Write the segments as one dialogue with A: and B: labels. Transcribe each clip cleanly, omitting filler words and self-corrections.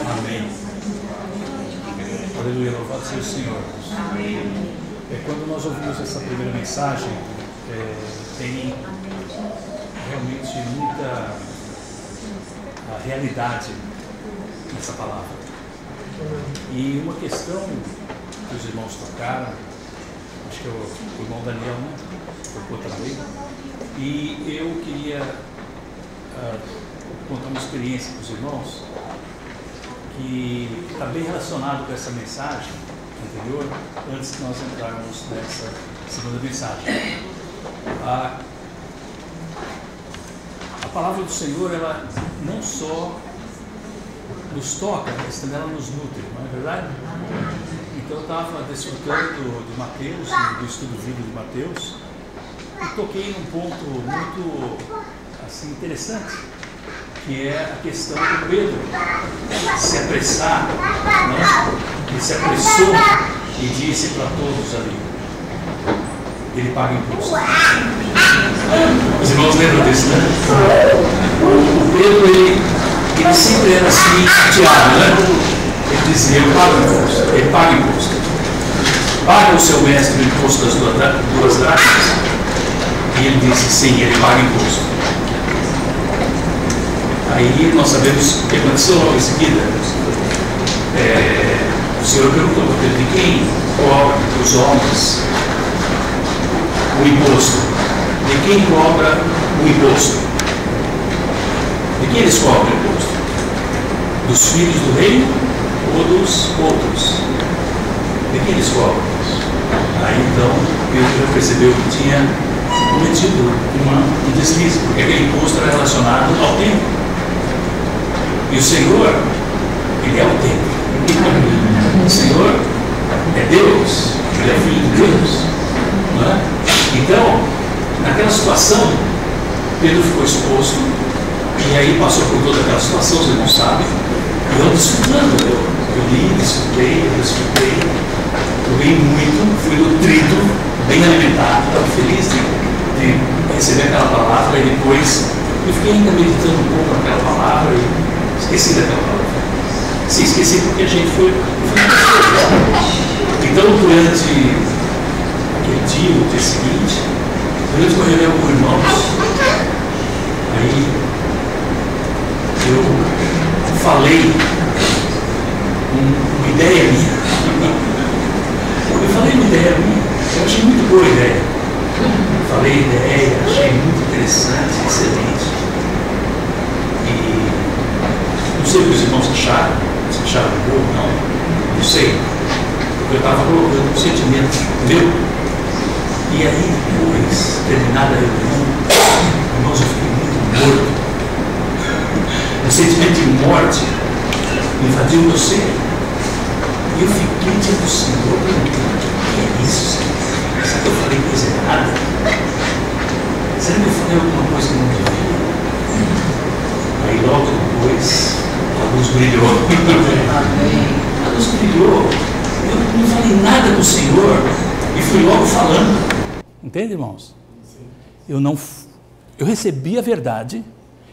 A: Amém. Aleluia, louvado seja o Senhor. Quando nós ouvimos essa primeira mensagem, tem realmente muita realidade nessa palavra. E uma questão que os irmãos tocaram, acho que é o irmão Daniel, né? Tocou também. E eu queria contar uma experiência para os irmãos que está bem relacionado com essa mensagem anterior, antes de nós entrarmos nessa segunda mensagem. A palavra do Senhor, ela não só nos toca, mas também ela nos nutre, não é verdade? Então eu estava desfrutando de Mateus, do estudo bíblico de Mateus, e toquei num ponto muito assim, interessante, que é a questão do Pedro se apressar, né? Ele se apressou e disse para todos ali: ele paga imposto. Os irmãos lembram disso, né? O Pedro, ele sempre era assim, chateado, né? Ele dizia: eu pago imposto. Ele paga imposto. Paga o seu mestre o imposto das duas dracmas? E ele disse: sim, ele paga imposto. Aí nós sabemos o que aconteceu logo em seguida. O Senhor perguntou para Pedro: de quem cobra os homens o imposto? De quem cobra o imposto? De quem eles cobram o imposto? Dos filhos do reino ou dos outros? De quem eles cobram? Aí então Pedro já percebeu que tinha cometido um deslize, porque aquele imposto era relacionado ao templo. E o Senhor, Ele é o templo. O Senhor é Deus, Ele é Filho de Deus. Não é? Então, naquela situação, Pedro ficou exposto, e aí passou por toda aquela situação, os irmãos sabem, e eu desfrutando, eu li, desfrutei, eu li muito, fui nutrido, bem alimentado, estava feliz de receber aquela palavra, e depois eu fiquei ainda meditando um pouco naquela palavra, e esqueci daquela palavra. Se esqueci porque a gente foi então, durante aquele dia, o dia seguinte, durante uma reunião com irmãos, aí eu falei uma ideia minha. Eu achei muito boa a ideia. Falei a ideia, achei muito interessante, excelente. E não sei o que os irmãos acharam, se acharam boa ou não sei. Porque eu estava colocando um sentimento meu. E aí, depois, terminada a reunião, irmãos, eu fiquei muito morto. Um sentimento de morte invadiu o meu ser. E eu fiquei diante do Senhor perguntando: o que é isso, Senhor? Será que eu falei coisa errada? Será que eu falei alguma coisa que não devia? Aí logo depois, a luz brilhou. A luz brilhou. Eu não falei nada com o Senhor e fui logo falando. Entende, irmãos? Eu recebi a verdade,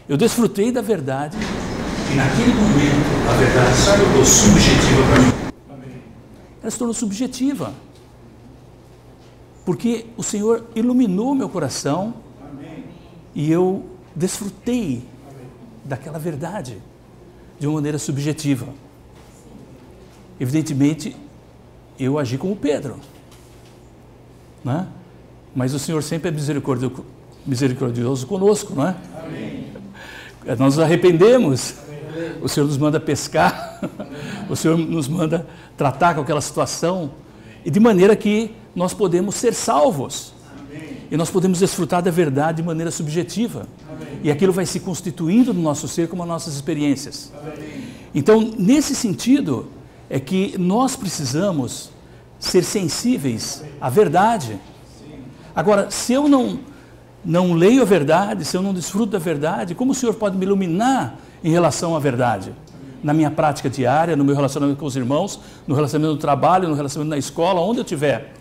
A: eu desfrutei da verdade, e naquele momento a verdade se tornou subjetiva para mim. Ela se tornou subjetiva, porque o Senhor iluminou meu coração. Amém. E eu desfrutei daquela verdade de uma maneira subjetiva. Evidentemente, eu agi como Pedro, né? Mas o Senhor sempre é misericordioso conosco, não é? Amém. Nós nos arrependemos. Amém. O Senhor nos manda pescar. Amém. O Senhor nos manda tratar com aquela situação, e de maneira que nós podemos ser salvos. Amém. E nós podemos desfrutar da verdade de maneira subjetiva. Amém. E aquilo vai se constituindo no nosso ser como as nossas experiências. Amém. Então, nesse sentido, é que nós precisamos ser sensíveis à verdade. Agora, se eu não leio a verdade, se eu não desfruto da verdade, como o Senhor pode me iluminar em relação à verdade? Na minha prática diária, no meu relacionamento com os irmãos, no relacionamento no trabalho, no relacionamento na escola, onde eu estiver.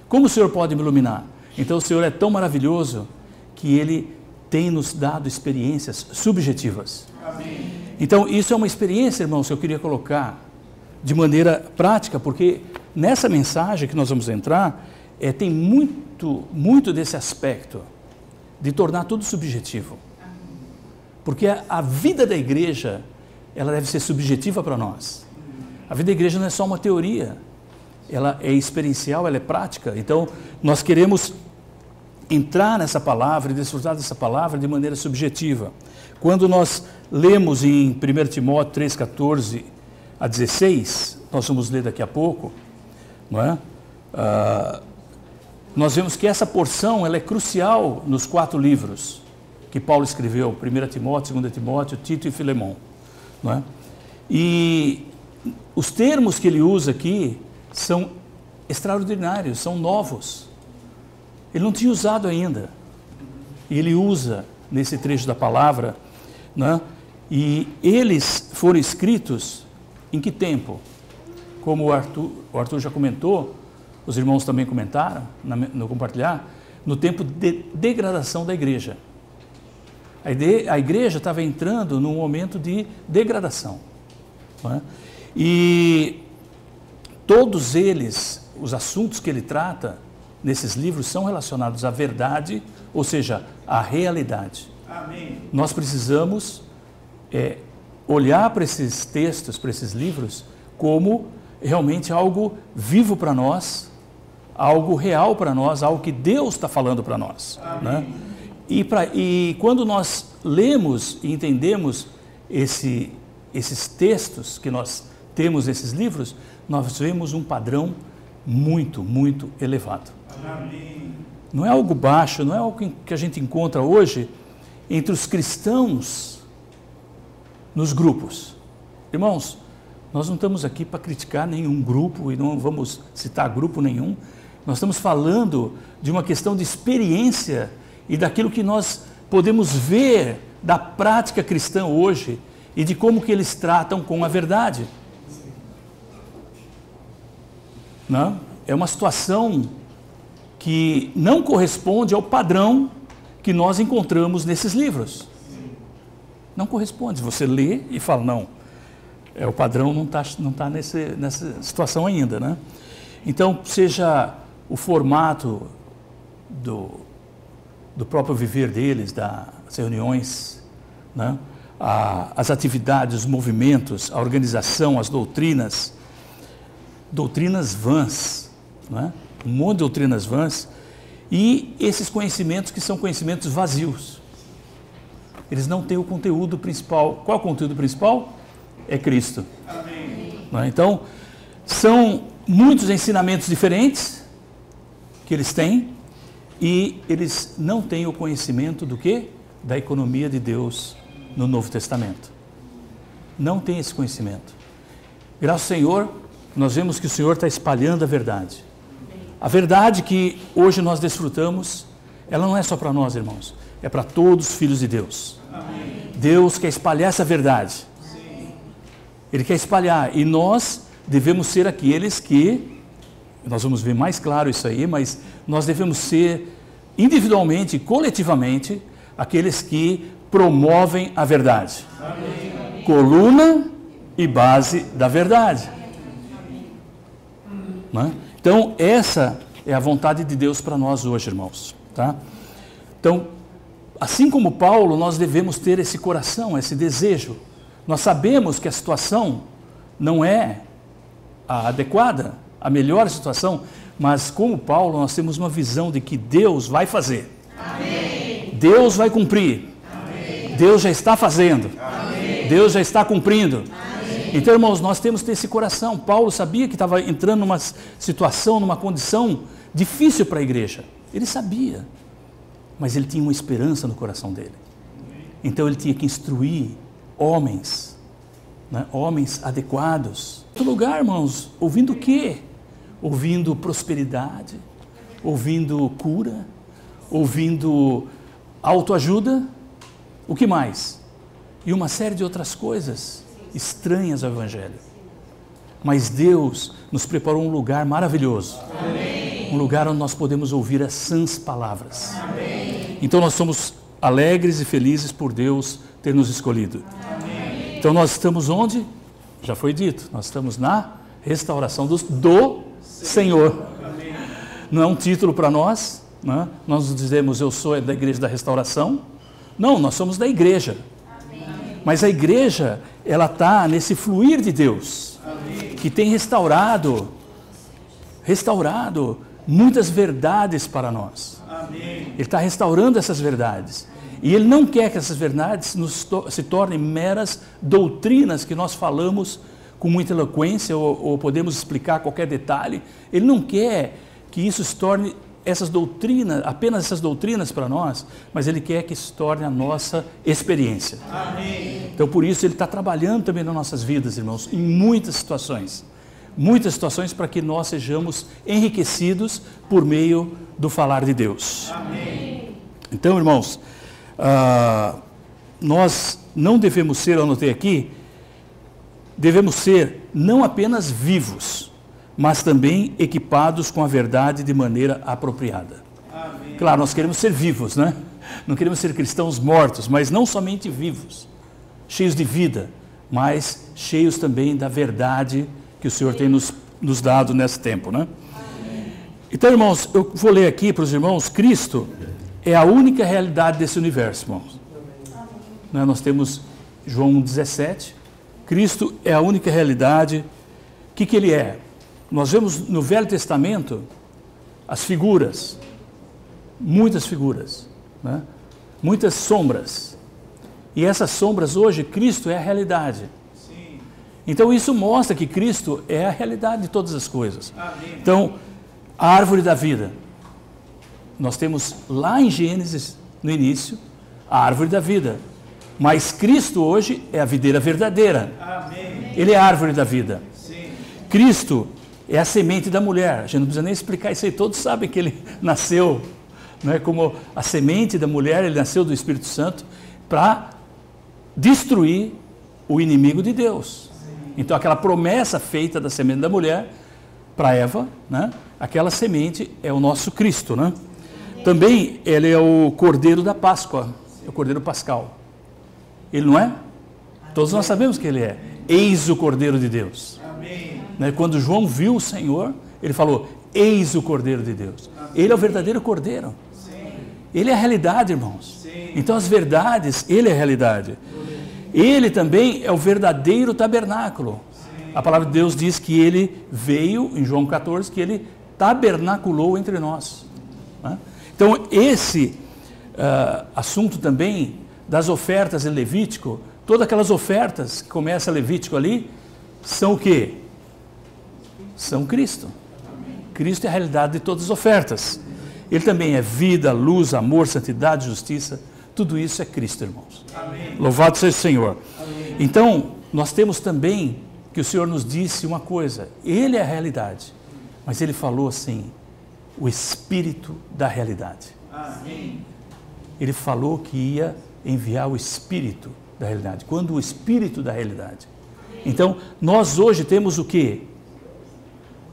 A: Como o Senhor pode me iluminar? Então o Senhor é tão maravilhoso que Ele tem nos dado experiências subjetivas. Amém.
B: Então, isso é uma experiência, irmãos, que eu queria colocar de maneira prática, porque nessa mensagem que nós vamos entrar, tem muito desse aspecto de tornar tudo subjetivo. Porque a vida da igreja, ela deve ser subjetiva para nós. A vida da igreja não é só uma teoria, ela é experiencial, ela é prática. Então, nós queremos entrar nessa palavra e desfrutar dessa palavra de maneira subjetiva. Quando nós lemos em 1 Timóteo 3, 14 a 16, nós vamos ler daqui a pouco, não é? Nós vemos que essa porção ela é crucial nos 4 livros que Paulo escreveu, 1 Timóteo, 2 Timóteo, Tito e Filemão. Não é? E os termos que ele usa aqui são extraordinários, são novos. Ele não tinha usado ainda. E ele usa nesse trecho da palavra, né? E eles foram escritos em que tempo? Como o Arthur já comentou, os irmãos também comentaram no compartilhar, no tempo de degradação da igreja. A igreja estava entrando num momento de degradação. Não é? E todos eles, os assuntos que ele trata nesses livros são relacionados à verdade, ou seja, à realidade.
A: Amém.
B: Nós precisamos olhar para esses textos, para esses livros, como realmente algo vivo para nós, algo real para nós, algo que Deus está falando para nós. Né? E quando nós lemos e entendemos esses textos que nós temos nesses livros, nós vemos um padrão muito, muito elevado.
A: Amém.
B: Não é algo baixo, não é algo que a gente encontra hoje entre os cristãos nos grupos. Irmãos, nós não estamos aqui para criticar nenhum grupo e não vamos citar grupo nenhum. Nós estamos falando de uma questão de experiência e daquilo que nós podemos ver da prática cristã hoje e de como que eles tratam com a verdade. Não? É uma situação que não corresponde ao padrão que nós encontramos nesses livros. Não corresponde. Você lê e fala, não, o padrão não tá nessa situação ainda. Né? Então, seja o formato do próprio viver deles, das reuniões, né? As atividades, os movimentos, a organização, as doutrinas vãs, né? Um monte de doutrinas vãs, e esses conhecimentos que são conhecimentos vazios. Eles não têm o conteúdo principal. Qual é o conteúdo principal? É Cristo.
A: Amém.
B: Né? Então, são muitos ensinamentos diferentes que eles têm, e eles não têm o conhecimento do quê? Da economia de Deus no Novo Testamento. Não tem esse conhecimento. Graças ao Senhor, nós vemos que o Senhor está espalhando a verdade. A verdade que hoje nós desfrutamos, ela não é só para nós, irmãos, é para todos os filhos de Deus.
A: Amém.
B: Deus quer espalhar essa verdade.
A: Sim.
B: Ele quer espalhar, e nós devemos ser aqueles que, nós vamos ver mais claro isso aí, mas nós devemos ser individualmente e coletivamente aqueles que promovem a verdade.
A: Amém.
B: Coluna e base da verdade. Né? Então, essa é a vontade de Deus para nós hoje, irmãos. Tá? Então, assim como Paulo, nós devemos ter esse coração, esse desejo. Nós sabemos que a situação não é a adequada, a melhor situação, mas como Paulo, nós temos uma visão de que Deus vai fazer.
A: Amém.
B: Deus vai cumprir.
A: Amém.
B: Deus já está fazendo.
A: Amém.
B: Deus já está cumprindo.
A: Amém.
B: Então, irmãos, nós temos que ter esse coração. Paulo sabia que estava entrando numa situação, numa condição difícil para a igreja. Ele sabia, mas ele tinha uma esperança no coração dele. Então, ele tinha que instruir homens, né? Homens adequados. Em todo lugar, irmãos, ouvindo o quê? Ouvindo prosperidade, ouvindo cura, ouvindo autoajuda, o que mais? E uma série de outras coisas estranhas ao Evangelho. Mas Deus nos preparou um lugar maravilhoso. Amém. Um lugar onde nós podemos ouvir as sãs palavras. Amém. Então nós somos alegres e felizes por Deus ter nos escolhido. Amém. Então nós estamos onde? Já foi dito, nós estamos na restauração do Senhor. Não é um título para nós, né? Nós dizemos eu sou da igreja da restauração. Não, nós somos da igreja. Mas a igreja, ela está nesse fluir de Deus, que tem restaurado muitas verdades para nós. Ele está restaurando essas verdades. E Ele não quer que essas verdades se tornem meras doutrinas que nós falamos com muita eloquência ou podemos explicar qualquer detalhe. Ele não quer que isso se torne essas doutrinas, apenas essas doutrinas para nós, mas Ele quer que se torne a nossa experiência. Amém. Então, por isso, Ele está trabalhando também nas nossas vidas, irmãos, em muitas situações para que nós sejamos enriquecidos por meio do falar de Deus. Amém. Então, irmãos, nós não devemos ser, eu anotei aqui, devemos ser não apenas vivos, mas também equipados com a verdade de maneira apropriada. Amém. Claro, nós queremos ser vivos, né? Não queremos ser cristãos mortos, mas não somente vivos, cheios de vida, mas cheios também da verdade que o Senhor tem nos dado nesse tempo, né? Amém. Então, irmãos, eu vou ler aqui para os irmãos, Cristo é a única realidade desse universo, irmãos. Amém. Nós temos João 1,17, Cristo é a única realidade. O que Ele é? Nós vemos no Velho Testamento as figuras, muitas figuras, né? Muitas sombras. E essas sombras hoje, Cristo é a realidade. Sim. Então isso mostra que Cristo é a realidade de todas as coisas. Amém. Então, a árvore da vida. Nós temos lá em Gênesis, no início, a árvore da vida. Mas Cristo hoje é a videira verdadeira. Amém. Ele é a árvore da vida. Sim. Cristo é a semente da mulher. A gente não precisa nem explicar isso aí. Todos sabem que ele nasceu, né, como a semente da mulher, ele nasceu do Espírito Santo para destruir o inimigo de Deus. Sim. Então aquela promessa feita da semente da mulher para Eva, né, aquela semente é o nosso Cristo, né? Também ele é o Cordeiro da Páscoa, é o Cordeiro Pascal. Ele não é? Todos nós sabemos que ele é. Eis o Cordeiro de Deus. Amém. Né? Quando João viu o Senhor, ele falou, eis o Cordeiro de Deus. Amém. Ele é o verdadeiro Cordeiro. Sim. Ele é a realidade, irmãos. Sim. Então as verdades, ele é a realidade. Ele também é o verdadeiro tabernáculo. Sim. A palavra de Deus diz que ele veio, em João 14, que ele tabernaculou entre nós. Né? Então esse assunto também das ofertas em Levítico, todas aquelas ofertas que começa Levítico ali, são o quê? São Cristo. Cristo é a realidade de todas as ofertas. Ele também é vida, luz, amor, santidade, justiça. Tudo isso é Cristo, irmãos. Amém. Louvado seja o Senhor. Amém. Então, nós temos também que o Senhor nos disse uma coisa. Ele é a realidade. Mas Ele falou assim, o Espírito da realidade. Amém. Ele falou que ia enviar o Espírito da realidade. Quando o Espírito da realidade. Então, nós hoje temos o quê?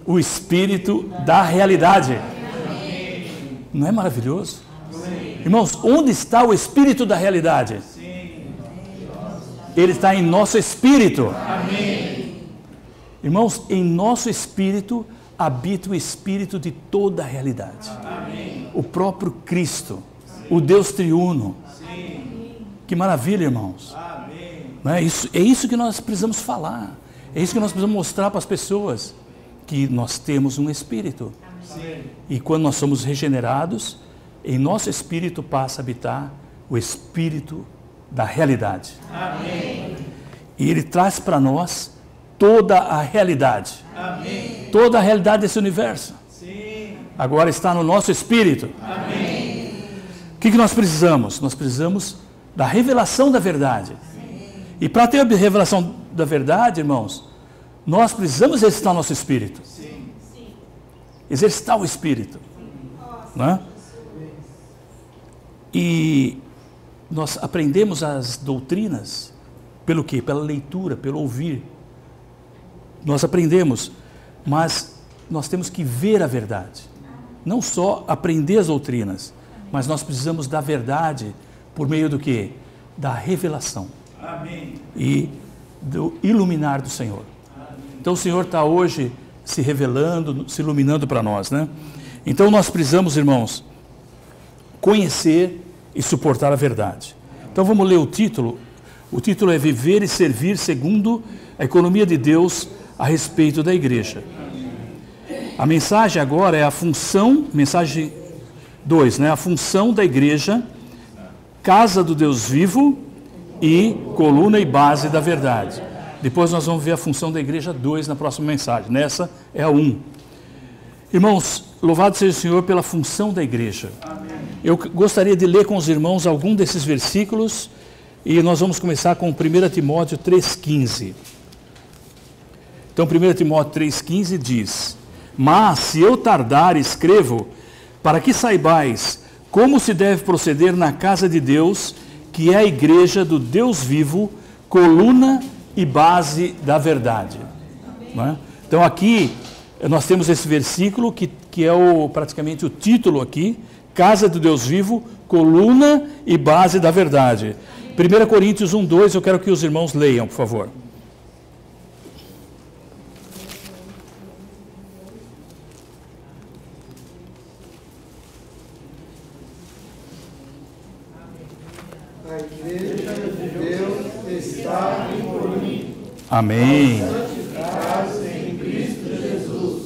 B: O Espírito da realidade. Amém. Não é maravilhoso? Amém. Irmãos, onde está o Espírito da realidade? Sim. Ele está em nosso espírito. Amém. Irmãos, em nosso espírito habita o Espírito de toda a realidade. Amém. O próprio Cristo, o Deus triuno. Sim. Que maravilha, irmãos. Amém. Não é isso que nós precisamos falar. É isso que nós precisamos mostrar para as pessoas. Que nós temos um Espírito. Sim. E quando nós somos regenerados, em nosso espírito passa a habitar o Espírito da realidade. Amém. E Ele traz para nós toda a realidade. Amém. Toda a realidade desse universo. Sim. Agora está no nosso espírito. Amém. O que nós precisamos? Nós precisamos da revelação da verdade. Sim. E para ter a revelação da verdade, irmãos, nós precisamos exercitar o nosso espírito. Sim. Exercitar o espírito. Né? E nós aprendemos as doutrinas pelo quê? Pela leitura, pelo ouvir. Nós aprendemos, mas nós temos que ver a verdade. Não só aprender as doutrinas, mas nós precisamos da verdade por meio do quê? Da revelação. Amém. E do iluminar do Senhor. Então o Senhor está hoje se revelando, se iluminando para nós, né? Então nós precisamos, irmãos, conhecer e suportar a verdade. Então vamos ler o título. O título é Viver e Servir segundo a economia de Deus a respeito da igreja. A mensagem agora é a função, mensagem 2, né? A função da igreja, casa do Deus vivo e coluna e base da verdade. Depois nós vamos ver a função da igreja 2 na próxima mensagem. Nessa é a 1. Irmãos, louvado seja o Senhor pela função da igreja. Amém. Eu gostaria de ler com os irmãos algum desses versículos e nós vamos começar com 1 Timóteo 3,15. Então 1 Timóteo 3,15 diz: Mas se eu tardar, escrevo, para que saibais como se deve proceder na casa de Deus, que é a igreja do Deus vivo, coluna e base da verdade. Não é? Então aqui nós temos esse versículo que é praticamente o título aqui, casa do Deus vivo, coluna e base da verdade. 1 Coríntios 1:2, eu quero que os irmãos leiam, por favor.
C: A igreja de Deus está em Corinto.
B: Amém.
C: Santificados em Cristo Jesus,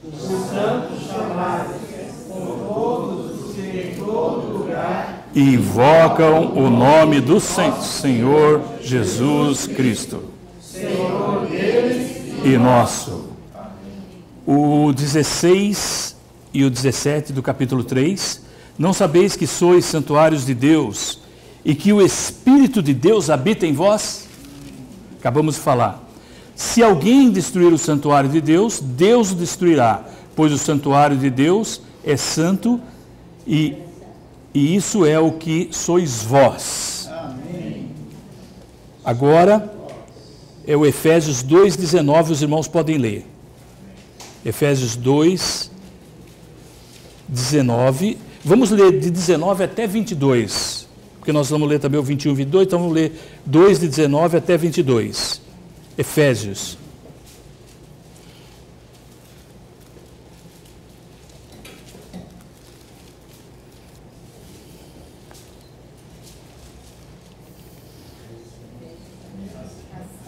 C: os santos chamados, com todos os que em todo lugar
B: Invocam o nome do Senhor Jesus Cristo.
C: Senhor deles
B: E nosso. O 16 e o 17 do capítulo 3. Não sabeis que sois santuários de Deus e que o Espírito de Deus habita em vós? Acabamos de falar. Se alguém destruir o santuário de Deus, Deus o destruirá, pois o santuário de Deus é santo e isso é o que sois vós.
C: Amém.
B: Agora é o Efésios 2:19, os irmãos podem ler. Efésios 2:19. Vamos ler de 19 até 22. Porque nós vamos ler também o 21 e 22, então vamos ler 2 de 19 até 22. Efésios.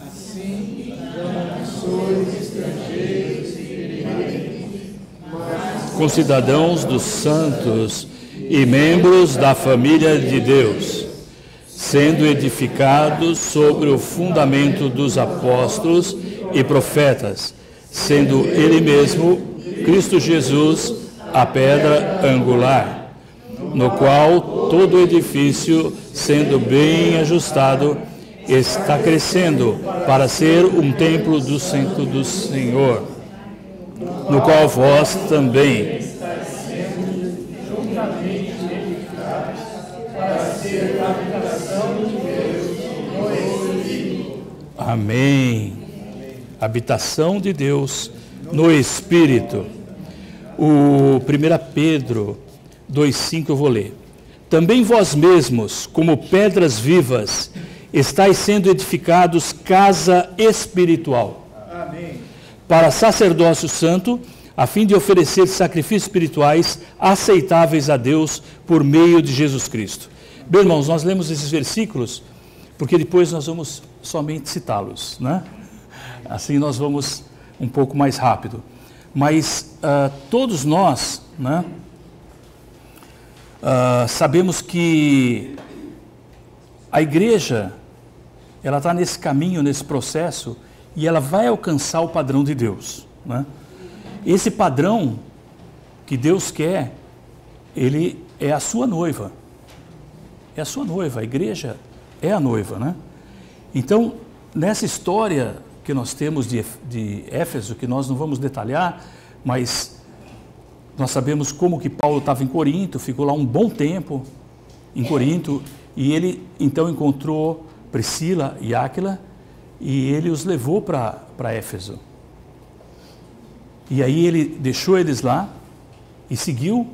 C: Assim, já sois estrangeiros e peregrinos, mas
B: Concidadãos dos santos e membros da família de Deus, sendo edificados sobre o fundamento dos apóstolos e profetas, sendo Ele mesmo, Cristo Jesus, a pedra angular, no qual todo o edifício, sendo bem ajustado, está crescendo para ser um templo do Santo do Senhor, no qual vós também Amém. Habitação de Deus no Espírito. O 1 Pedro 2,5 eu vou ler. Também vós mesmos, como pedras vivas, estáis sendo edificados casa espiritual.
C: Amém.
B: Para sacerdócio santo, a fim de oferecer sacrifícios espirituais aceitáveis a Deus por meio de Jesus Cristo. Bem, irmãos, nós lemos esses versículos porque depois nós vamos somente citá-los, né? Assim nós vamos um pouco mais rápido. Mas todos nós, né, sabemos que a igreja, ela está nesse caminho, nesse processo, e ela vai alcançar o padrão de Deus, né? Esse padrão que Deus quer, ele é a sua noiva. É a sua noiva, a igreja é a noiva, né? Então, nessa história que nós temos de Éfeso, que nós não vamos detalhar, mas nós sabemos como que Paulo estava em Corinto, ficou lá um bom tempo em Corinto, e ele então encontrou Priscila e Áquila, e ele os levou para Éfeso. E aí ele deixou eles lá e seguiu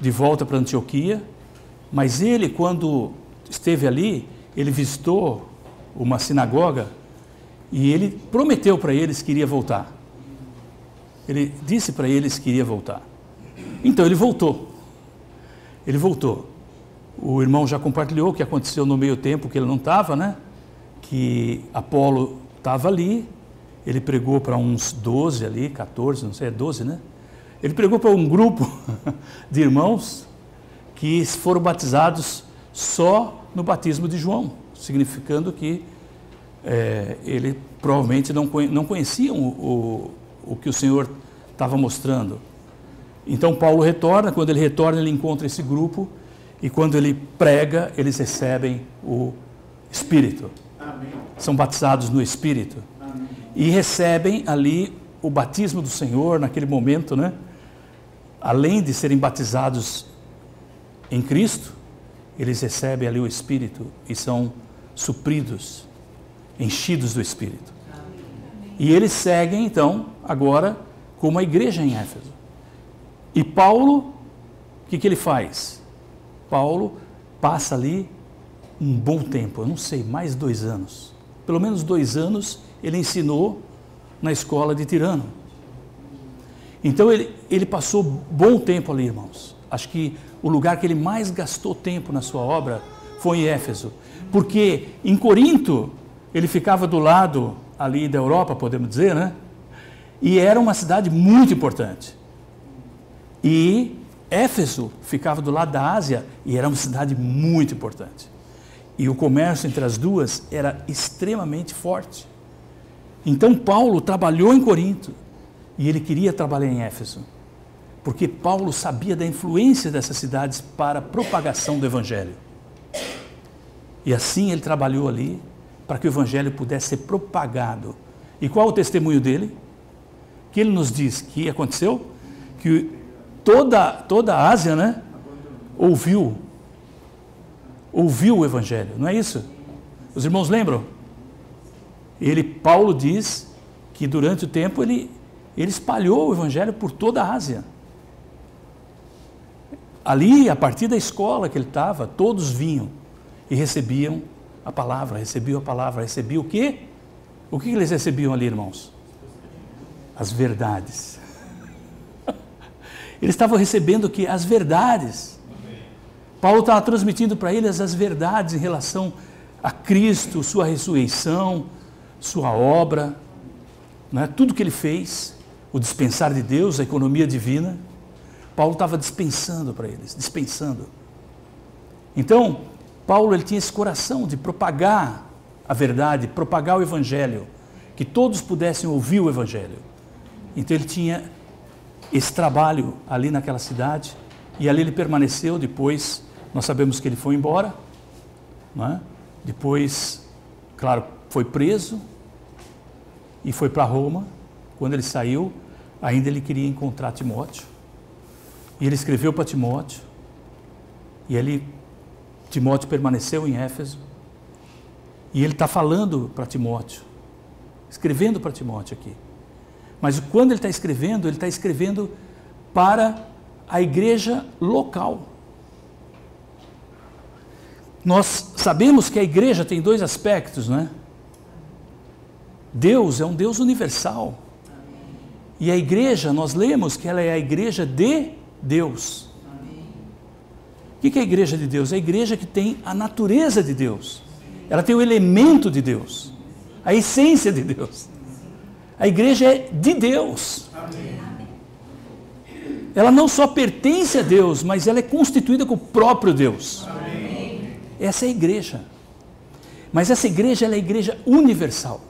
B: de volta para Antioquia, mas ele, quando esteve ali, ele visitou uma sinagoga E ele prometeu para eles que iria voltar. Ele disse para eles que iria voltar. Então ele voltou. Ele voltou. O irmão já compartilhou o que aconteceu no meio tempo que ele não estava, né? Que Apolo estava ali, ele pregou para uns 12 ali, 14, não sei, é 12, né? Ele pregou para um grupo de irmãos que foram batizados só no batismo de João, significando que ele provavelmente não conheciam o que o Senhor estava mostrando. Então Paulo retorna, quando ele retorna ele encontra esse grupo e quando ele prega eles recebem o Espírito. Amém. São batizados no Espírito. Amém. E recebem ali o batismo do Senhor naquele momento, né? Além de serem batizados em Cristo, eles recebem ali o Espírito e são supridos, enchidos do Espírito. E eles seguem, então, agora, como a igreja em Éfeso. E Paulo, o que ele faz? Paulo passa ali um bom tempo, eu não sei, mais 2 anos. Pelo menos 2 anos ele ensinou na escola de Tirano. Então ele passou bom tempo ali, irmãos. Acho que o lugar que ele mais gastou tempo na sua obra foi em Éfeso. Porque em Corinto, ele ficava do lado ali da Europa, podemos dizer, né? E era uma cidade muito importante. E Éfeso ficava do lado da Ásia e era uma cidade muito importante. E o comércio entre as duas era extremamente forte. Então Paulo trabalhou em Corinto e ele queria trabalhar em Éfeso, porque Paulo sabia da influência dessas cidades para a propagação do Evangelho. E assim ele trabalhou ali para que o Evangelho pudesse ser propagado. E qual o testemunho dele? Que ele nos diz que aconteceu? Que toda a Ásia, né, ouviu o Evangelho, não é isso? Os irmãos lembram? Paulo diz que durante o tempo ele espalhou o Evangelho por toda a Ásia. Ali, a partir da escola que ele estava, todos vinham e recebiam a palavra, recebiam o quê? O que eles recebiam ali, irmãos? As verdades. Eles estavam recebendo o quê? As verdades. Paulo estava transmitindo para eles as verdades em relação a Cristo, sua ressurreição, sua obra, né? Tudo que ele fez, o dispensar de Deus, a economia divina. Paulo estava dispensando para eles, dispensando. Então, Paulo ele tinha esse coração de propagar a verdade, propagar o Evangelho, que todos pudessem ouvir o Evangelho. Então ele tinha esse trabalho ali naquela cidade, e ali ele permaneceu. Depois, nós sabemos que ele foi embora, né? Depois, claro, foi preso, e foi para Roma. Quando ele saiu, ainda ele queria encontrar Timóteo, e ele escreveu para Timóteo, e ali Timóteo permaneceu em Éfeso, e ele está falando para Timóteo, escrevendo para Timóteo aqui. Mas quando ele está escrevendo para a igreja local. Nós sabemos que a igreja tem 2 aspectos, né? Deus é um Deus universal. E a igreja, nós lemos que ela é a igreja de Deus. O que é a igreja de Deus? É a igreja que tem a natureza de Deus. Ela tem o elemento de Deus, a essência de Deus. A igreja é de Deus. Amém. Ela não só pertence a Deus, mas ela é constituída com o próprio Deus. Amém. Essa é a igreja. Mas essa igreja ela é a igreja universal.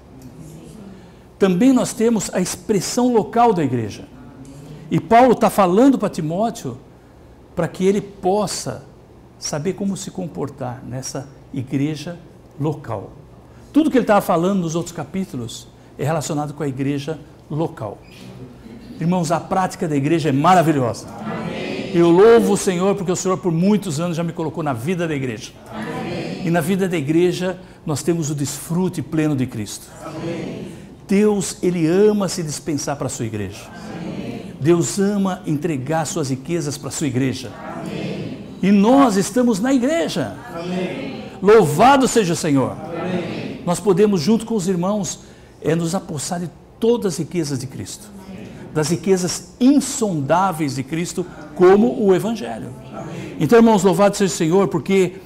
B: Também nós temos a expressão local da igreja. E Paulo está falando para Timóteo para que ele possa saber como se comportar nessa igreja local. Tudo que ele estava falando nos outros capítulos é relacionado com a igreja local. Irmãos, a prática da igreja é maravilhosa. Amém. Eu louvo o Senhor porque o Senhor por muitos anos já me colocou na vida da igreja. Amém. E na vida da igreja nós temos o desfrute pleno de Cristo. Amém. Deus, Ele ama se dispensar para a sua igreja. Amém. Deus ama entregar suas riquezas para a sua igreja. Amém. E nós estamos na igreja. Amém. Louvado seja o Senhor. Amém. Nós podemos, junto com os irmãos, é nos apossar de todas as riquezas de Cristo, das riquezas insondáveis de Cristo, como o Evangelho. Então, irmãos, louvado seja o Senhor, porque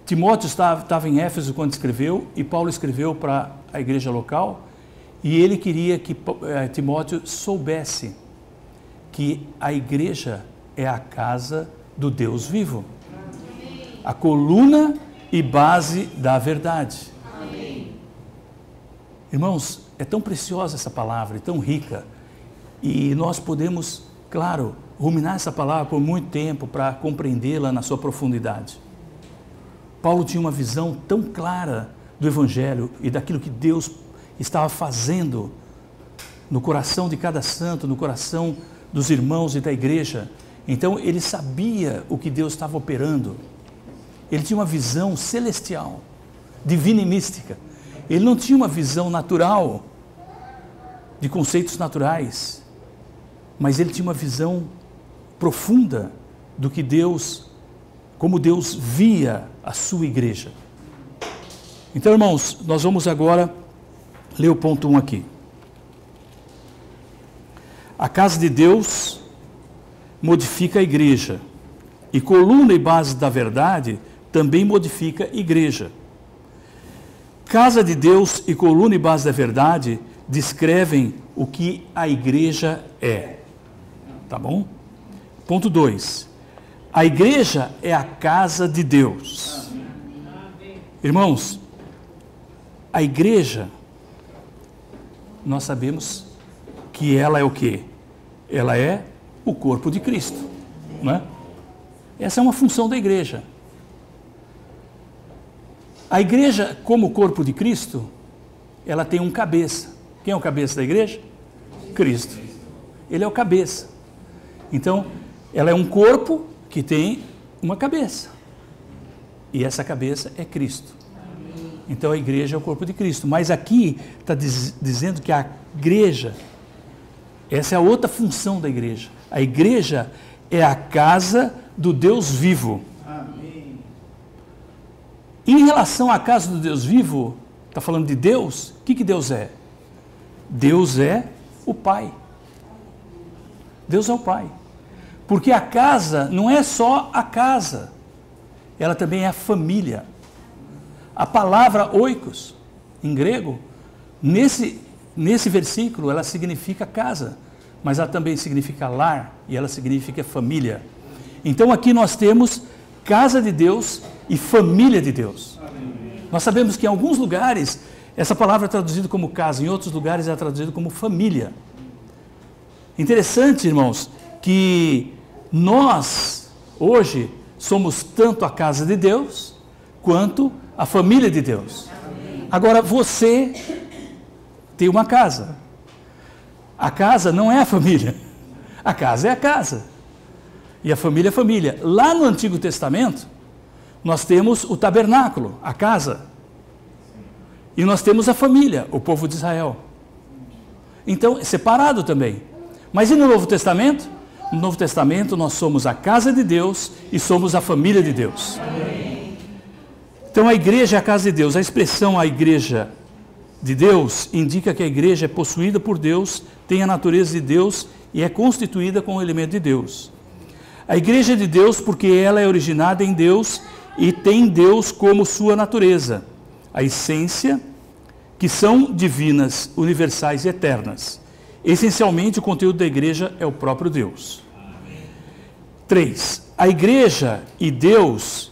B: Timóteo estava em Éfeso quando escreveu, e Paulo escreveu para a igreja local, e ele queria que Timóteo soubesse que a igreja é a casa do Deus vivo, a coluna e base da verdade. Irmãos, é tão preciosa essa palavra, tão rica, e nós podemos, claro, ruminar essa palavra por muito tempo para compreendê-la na sua profundidade. Paulo tinha uma visão tão clara do Evangelho e daquilo que Deus estava fazendo no coração de cada santo, no coração dos irmãos e da igreja. Então ele sabia o que Deus estava operando. Ele tinha uma visão celestial, divina e mística. Ele não tinha uma visão natural, de conceitos naturais, mas ele tinha uma visão profunda do que Deus, como Deus via a sua igreja. Então, irmãos, nós vamos agora ler o ponto 1 aqui. A casa de Deus modifica a igreja, e coluna e base da verdade também modifica a igreja. Casa de Deus e coluna e base da verdade descrevem o que a igreja é. Tá bom? Ponto 2. A igreja é a casa de Deus. Irmãos, a igreja, nós sabemos que ela é o quê? Ela é o corpo de Cristo, não é? Essa é uma função da igreja. A igreja, como corpo de Cristo, ela tem um cabeça. Quem é o cabeça da igreja? Cristo. Ele é o cabeça. Então, ela é um corpo que tem uma cabeça. E essa cabeça é Cristo. Então, a igreja é o corpo de Cristo. Mas aqui está dizendo que a igreja, essa é a outra função da igreja. A igreja é a casa do Deus vivo. Em relação à casa do Deus vivo, está falando de Deus, o que Deus é? Deus é o Pai. Deus é o Pai. Porque a casa não é só a casa, ela também é a família. A palavra oikos, em grego, nesse versículo, ela significa casa, mas ela também significa lar, e ela significa família. Então aqui nós temos casa de Deus e família de Deus. Nós sabemos que em alguns lugares essa palavra é traduzida como casa, em outros lugares é traduzida como família. Interessante, irmãos, que nós hoje somos tanto a casa de Deus quanto a família de Deus. Agora você tem uma casa. A casa não é a família. A casa é a casa. E a família é a família. Lá no Antigo Testamento, nós temos o tabernáculo, a casa. E nós temos a família, o povo de Israel. Então, é separado também. Mas e no Novo Testamento? No Novo Testamento, nós somos a casa de Deus e somos a família de Deus. Então, a igreja é a casa de Deus. A expressão a igreja de Deus indica que a igreja é possuída por Deus, tem a natureza de Deus e é constituída com o elemento de Deus. A igreja é de Deus porque ela é originada em Deus e tem Deus como sua natureza, a essência, que são divinas, universais e eternas. Essencialmente, o conteúdo da igreja é o próprio Deus. 3. A igreja e Deus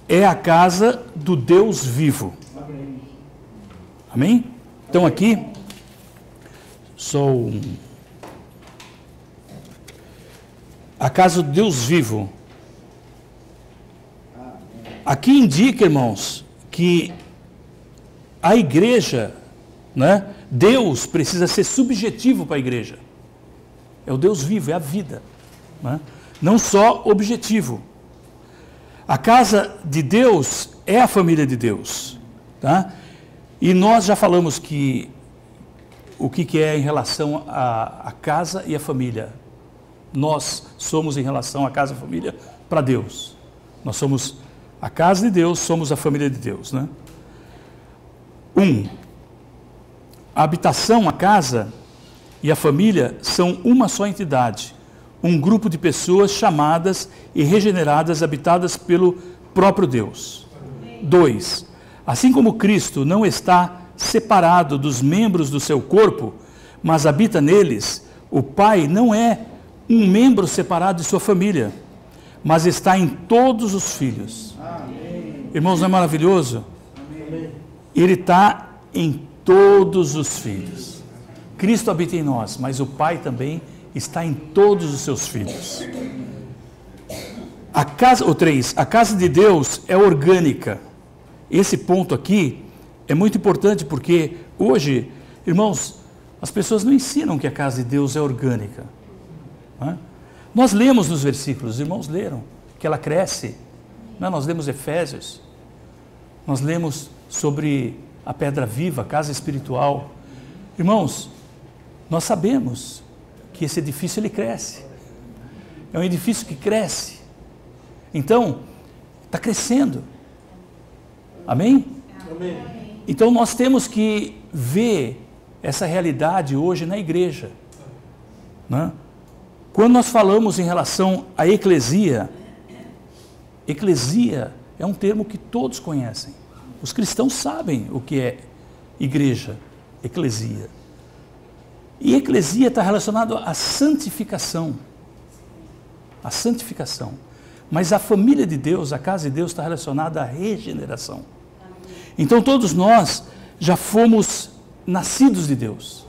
B: é a casa do Deus vivo. Amém? Então aqui, a casa do Deus vivo. Aqui indica, irmãos, que a igreja, né, Deus precisa ser subjetivo para a igreja. É o Deus vivo, é a vida, né? Não só objetivo. A casa de Deus é a família de Deus, tá? E nós já falamos que o que é em relação à casa e à família. Nós somos em relação à casa e à família para Deus. Nós somos a casa de Deus, somos a família de Deus, né? A habitação, a casa e a família são uma só entidade, um grupo de pessoas chamadas e regeneradas, habitadas pelo próprio Deus. 2. Assim como Cristo não está separado dos membros do seu corpo, mas habita neles, o Pai não é um membro separado de sua família, mas está em todos os filhos. Amém. Irmãos, não é maravilhoso? Amém. Ele está em todos os filhos. Cristo habita em nós, mas o Pai também está em todos os seus filhos. A casa de Deus é orgânica. Esse ponto aqui é muito importante porque hoje, irmãos, as pessoas não ensinam que a casa de Deus é orgânica. Não é? Nós lemos nos versículos, os irmãos leram, que ela cresce. Não, nós lemos Efésios, nós lemos sobre a pedra viva, a casa espiritual. Irmãos, nós sabemos que esse edifício ele cresce. É um edifício que cresce. Então, está crescendo. Amém? Amém? Então nós temos que ver essa realidade hoje na igreja. Né? Quando nós falamos em relação à eclesia é um termo que todos conhecem. Os cristãos sabem o que é igreja, eclesia. E eclesia está relacionado à santificação. A santificação. Mas a família de Deus, a casa de Deus, está relacionada à regeneração. Então todos nós já fomos nascidos de Deus.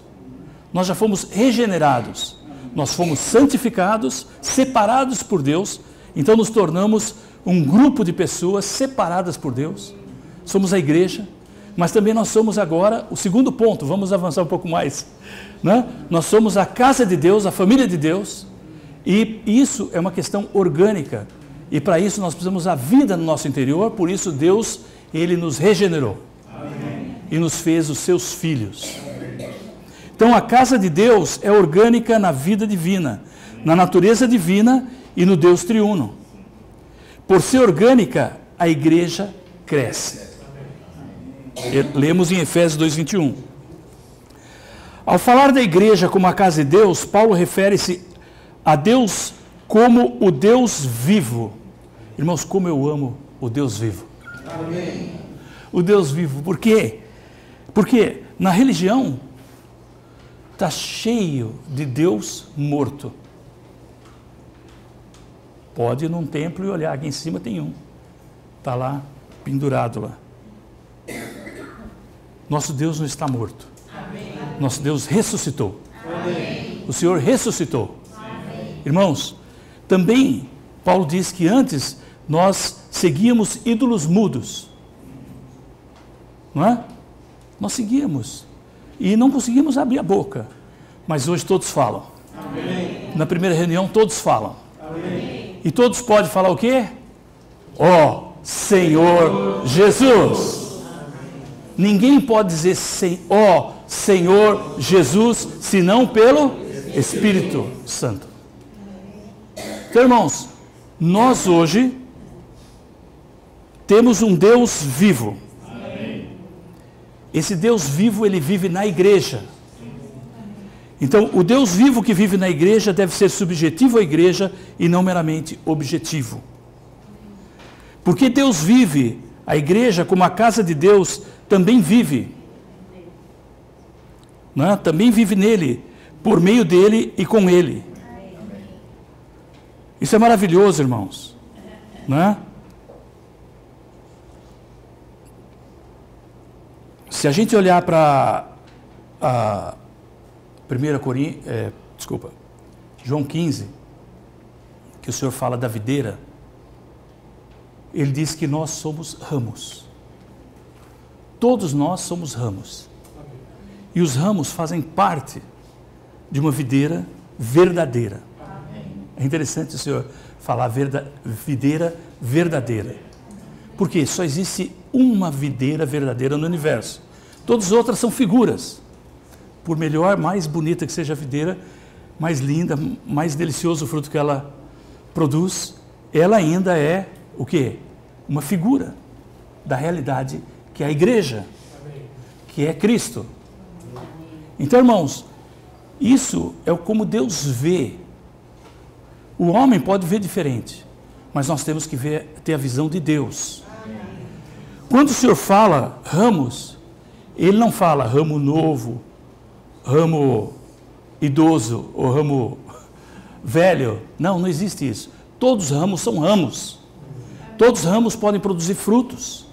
B: Nós já fomos regenerados. Nós fomos santificados, separados por Deus. Então nos tornamos um grupo de pessoas separadas por Deus. Somos a igreja. Mas também nós somos agora, o segundo ponto, vamos avançar um pouco mais. Né? Nós somos a casa de Deus, a família de Deus. E isso é uma questão orgânica. E para isso nós precisamos da vida no nosso interior. Por isso Deus, Ele nos regenerou. Amém. E nos fez os seus filhos. Então a casa de Deus é orgânica na vida divina, na natureza divina e no Deus triuno. Por ser orgânica, a igreja cresce. Lemos em Efésios 2:21. Ao falar da igreja como a casa de Deus, Paulo refere-se a Deus como o Deus vivo. Irmãos, como eu amo o Deus vivo. Amém. O Deus vivo. Por quê? Porque na religião está cheio de Deus morto. Pode ir num templo e olhar, aqui em cima tem um. Está lá, pendurado lá. Nosso Deus não está morto. Amém. Nosso Deus ressuscitou. Amém. O Senhor ressuscitou. Amém. Irmãos, também Paulo diz que antes nós seguíamos ídolos mudos. Não é? Nós seguíamos. E não conseguimos abrir a boca. Mas hoje todos falam. Amém. Na primeira reunião todos falam. Amém. E todos podem falar o quê? Ó Senhor Jesus. Ninguém pode dizer ó Senhor Jesus, senão pelo Espírito Santo. Então, irmãos, nós hoje temos um Deus vivo. Esse Deus vivo, ele vive na igreja. Então, o Deus vivo que vive na igreja deve ser subjetivo à igreja e não meramente objetivo. Porque Deus vive, a igreja, como a casa de Deus, também vive. Né? Também vive nele, por meio dele e com ele. Isso é maravilhoso, irmãos. Né? Se a gente olhar para João 15, que o Senhor fala da videira, ele diz que nós somos ramos. Todos nós somos ramos. E os ramos fazem parte de uma videira verdadeira. É interessante o Senhor falar videira verdadeira. Porque só existe uma videira verdadeira no universo. Todas as outras são figuras. Por melhor, mais bonita que seja a videira, mais linda, mais delicioso o fruto que ela produz, ela ainda é o quê? Uma figura da realidade que é a igreja. que é Cristo. Então, irmãos, isso é como Deus vê. O homem pode ver diferente, mas nós temos que ter a visão de Deus. Quando o Senhor fala ramos, Ele não fala ramo novo, ramo idoso ou ramo velho. Não existe isso. Todos os ramos são ramos. Todos os ramos podem produzir frutos.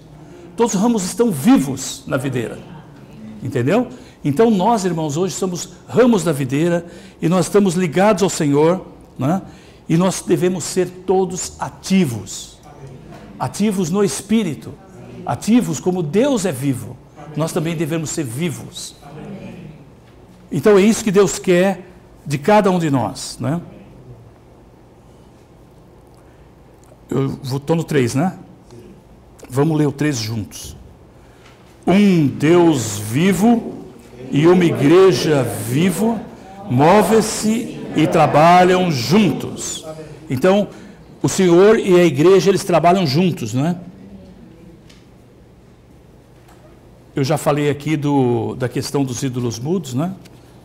B: Todos os ramos estão vivos na videira. Entendeu? Então nós, irmãos, hoje somos ramos da videira e nós estamos ligados ao Senhor, né? E nós devemos ser todos ativos. Ativos no Espírito. Ativos como Deus é vivo. Nós também devemos ser vivos. Então é isso que Deus quer de cada um de nós, né? Eu estou no 3, né? Vamos ler o 3 juntos. Um Deus vivo e uma igreja vivo movem-se e trabalham juntos. Então, o Senhor e a igreja, eles trabalham juntos, não é? Eu já falei aqui da questão dos ídolos mudos, né?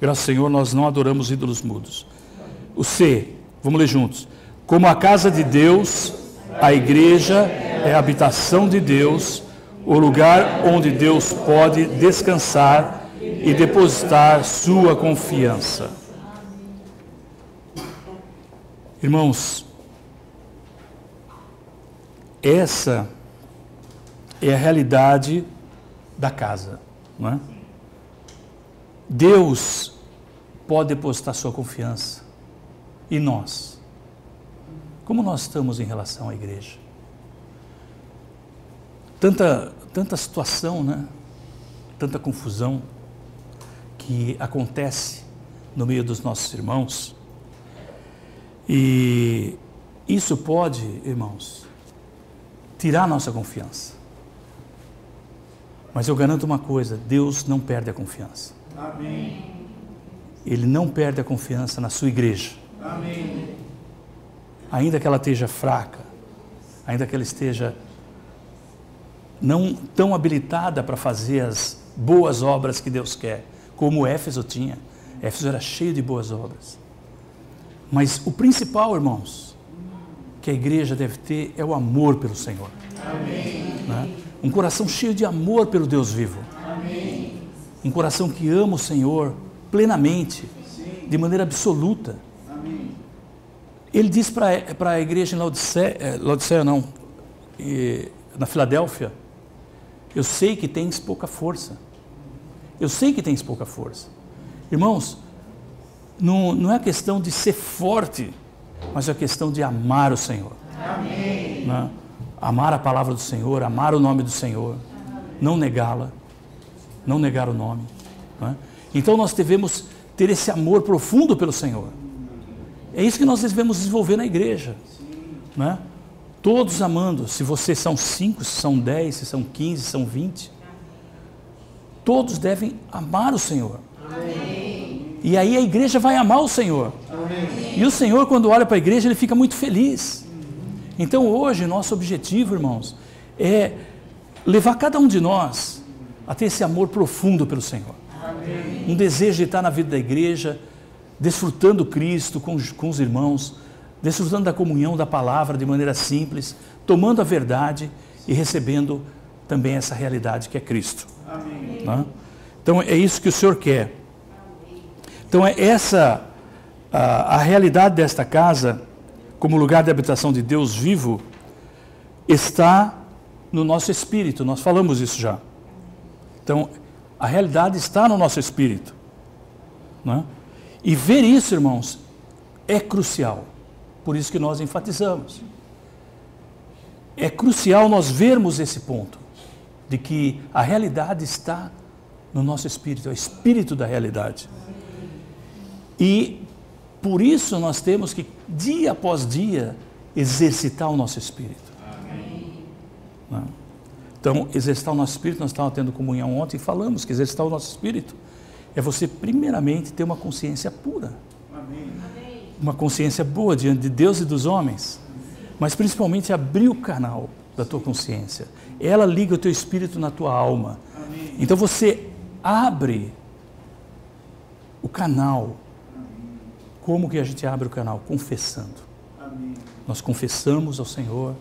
B: Graças ao Senhor, nós não adoramos ídolos mudos. O C, vamos ler juntos. Como a casa de Deus, a igreja é a habitação de Deus, o lugar onde Deus pode descansar e depositar sua confiança. Irmãos, essa é a realidade da casa, não é? Deus pode depositar sua confiança. E nós? Como nós estamos em relação à igreja? Tanta situação, né? Tanta confusão que acontece no meio dos nossos irmãos. E isso pode, irmãos, tirar nossa confiança. Mas eu garanto uma coisa, Deus não perde a confiança.
C: Amém.
B: Ele não perde a confiança na sua igreja.
C: Amém.
B: Ainda que ela esteja fraca, ainda que ela esteja não tão habilitada para fazer as boas obras que Deus quer, como Éfeso tinha. Éfeso era cheio de boas obras. Mas o principal, irmãos, que a igreja deve ter é o amor pelo Senhor.
C: Amém.
B: Né? Um coração cheio de amor pelo Deus vivo.
C: Amém.
B: Um coração que ama o Senhor plenamente, de maneira absoluta.
C: Amém.
B: Ele diz para a igreja em Laodiceia não, na Filadélfia, eu sei que tens pouca força. Eu sei que tens pouca força. Irmãos, não é questão de ser forte, mas é questão de amar o Senhor.
C: Amém.
B: Né? Amar a palavra do Senhor, amar o nome do Senhor, não negá-la, não negar o nome. Né? Então nós devemos ter esse amor profundo pelo Senhor. É isso que nós devemos desenvolver na igreja. Né? Todos amando, se vocês são 5, se são 10, se são 15, se são 20, todos devem amar o Senhor.
C: Amém.
B: E aí a igreja vai amar o Senhor.
C: Amém.
B: E o Senhor, quando olha para a igreja, ele fica muito feliz. Então hoje, nosso objetivo, irmãos, é levar cada um de nós a ter esse amor profundo pelo Senhor.
C: Amém.
B: Um desejo de estar na vida da igreja, desfrutando Cristo com os irmãos, desfrutando da comunhão da palavra de maneira simples, tomando a verdade e recebendo também essa realidade que é Cristo.
C: Amém.
B: Né? Então é isso que o Senhor quer. Então é essa a realidade desta casa, como lugar de habitação de Deus vivo, está no nosso espírito. Nós falamos isso já. Então a realidade está no nosso espírito. Né? E ver isso, irmãos, é crucial. Por isso que nós enfatizamos. É crucial nós vermos esse ponto, de que a realidade está no nosso espírito, é o espírito da realidade. E por isso nós temos que, dia após dia, exercitar o nosso espírito. Né? Então, exercitar o nosso espírito, nós estávamos tendo comunhão ontem e falamos que exercitar o nosso espírito é você, primeiramente, ter uma consciência pura.
C: Amém.
B: Uma consciência boa diante de Deus e dos homens, mas principalmente abrir o canal da tua consciência. Ela liga o teu espírito na tua alma.
C: Amém.
B: Então você abre o canal. Como que a gente abre o canal? Confessando. Nós confessamos ao Senhor,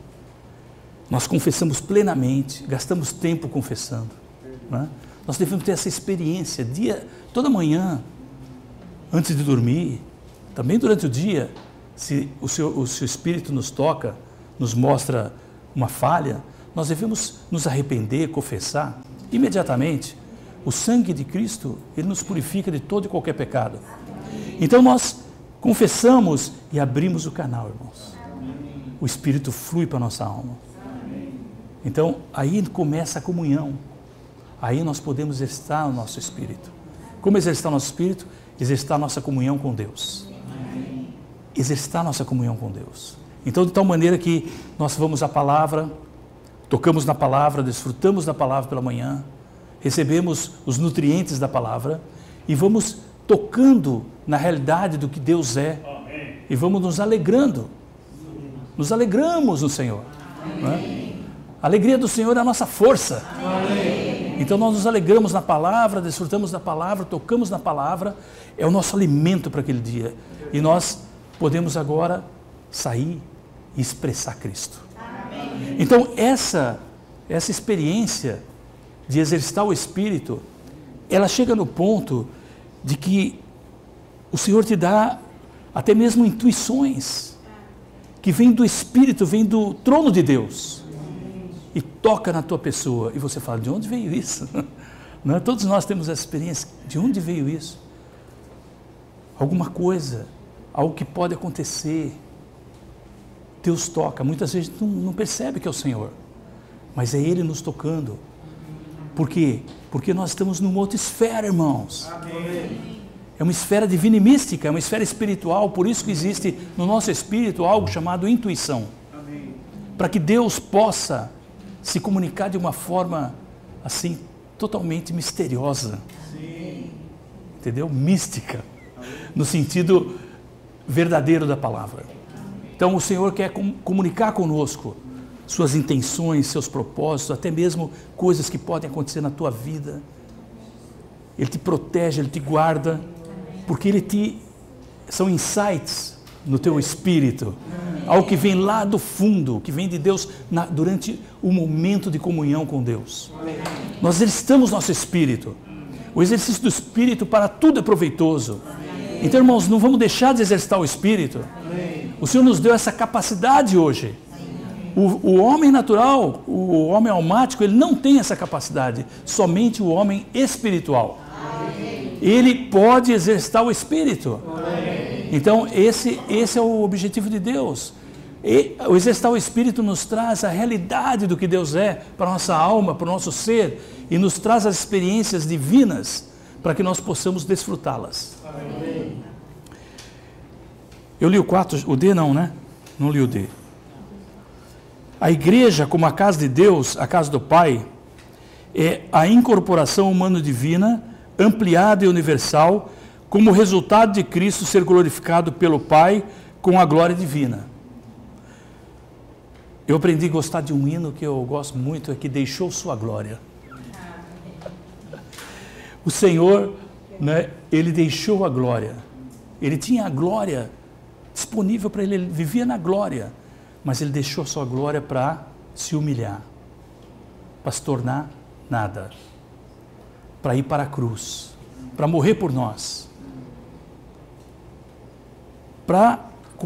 B: nós confessamos plenamente, gastamos tempo confessando, né? Nós devemos ter essa experiência, toda manhã, antes de dormir, também durante o dia, se o seu Espírito nos toca, nos mostra uma falha, nós devemos nos arrepender, confessar, imediatamente. O sangue de Cristo, ele nos purifica de todo e qualquer pecado. Então nós confessamos e abrimos o canal, irmãos. O Espírito flui para a nossa alma. Então, aí começa a comunhão. Aí nós podemos exercitar o nosso Espírito. Como exercitar o nosso Espírito? Exercitar a nossa comunhão com Deus. Exercitar a nossa comunhão com Deus. Então, de tal maneira que nós vamos à palavra, tocamos na palavra, desfrutamos da palavra pela manhã, recebemos os nutrientes da palavra e vamos tocando na realidade do que Deus é. E vamos nos alegrando. Nos alegramos no Senhor. Não é? A alegria do Senhor é a nossa força. Então nós nos alegramos na palavra, desfrutamos da palavra, tocamos na palavra, é o nosso alimento para aquele dia. E nós podemos agora sair e expressar Cristo. Então essa experiência de exercitar o Espírito, ela chega no ponto de que o Senhor te dá até mesmo intuições que vêm do Espírito, vêm do trono de Deus e toca na tua pessoa e você fala, de onde veio isso? Não é? Todos nós temos essa experiência, de onde veio isso? Alguma coisa, algo que pode acontecer, Deus toca, muitas vezes não percebe que é o Senhor, mas é Ele nos tocando. Por quê? Porque nós estamos numa outra esfera, irmãos. Amém. É uma esfera divina e mística, é uma esfera espiritual, por isso que existe no nosso espírito algo chamado intuição. Para que Deus possa se comunicar de uma forma assim, totalmente misteriosa. Sim. Entendeu? Mística, no sentido verdadeiro da palavra. Então o Senhor quer comunicar conosco suas intenções, seus propósitos, até mesmo coisas que podem acontecer na tua vida. Ele te protege, Ele te guarda, porque são insights no teu espírito, algo que vem lá do fundo, que vem de Deus durante o momento de comunhão com Deus. Nós exercitamos nosso espírito. O exercício do espírito para tudo é proveitoso. Então, irmãos, não vamos deixar de exercitar o espírito. O Senhor nos deu essa capacidade hoje. O homem natural, o homem almático, ele não tem essa capacidade. Somente o homem espiritual. Ele pode exercitar o Espírito. Então, esse é o objetivo de Deus. O exercitar o Espírito nos traz a realidade do que Deus é para a nossa alma, para o nosso ser, e nos traz as experiências divinas para que nós possamos desfrutá-las. Eu li o 4, o D não, né? Não li o D. A igreja, como a casa de Deus, a casa do Pai, é a incorporação humano-divina, ampliada e universal, como resultado de Cristo ser glorificado pelo Pai com a glória divina. Eu aprendi a gostar de um hino que eu gosto muito, é que deixou sua glória. O Senhor, né, Ele deixou a glória. Ele tinha a glória disponível para Ele vivia na glória, mas Ele deixou a sua glória para se humilhar, para se tornar nada, para ir para a cruz, para morrer por nós, para,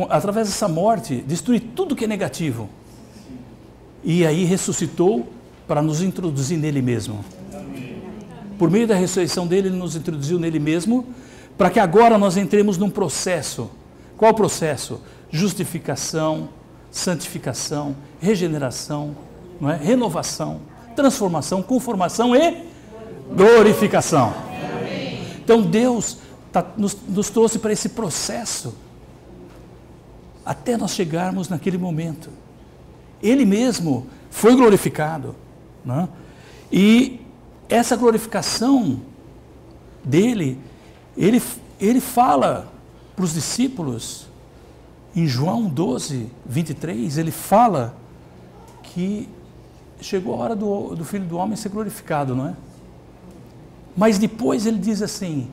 B: através dessa morte, destruir tudo que é negativo. E aí ressuscitou para nos introduzir nele mesmo. Por meio da ressurreição dele, ele nos introduziu nele mesmo, para que agora nós entremos num processo. Qual processo? Justificação, santificação, regeneração, não é? Renovação, transformação, conformação e glorificação. Então Deus nos trouxe para esse processo, até nós chegarmos naquele momento. Ele mesmo foi glorificado, né? E essa glorificação dele, ele fala para os discípulos, em João 12, 23, ele fala que chegou a hora do Filho do Homem ser glorificado, não é? Mas depois ele diz assim: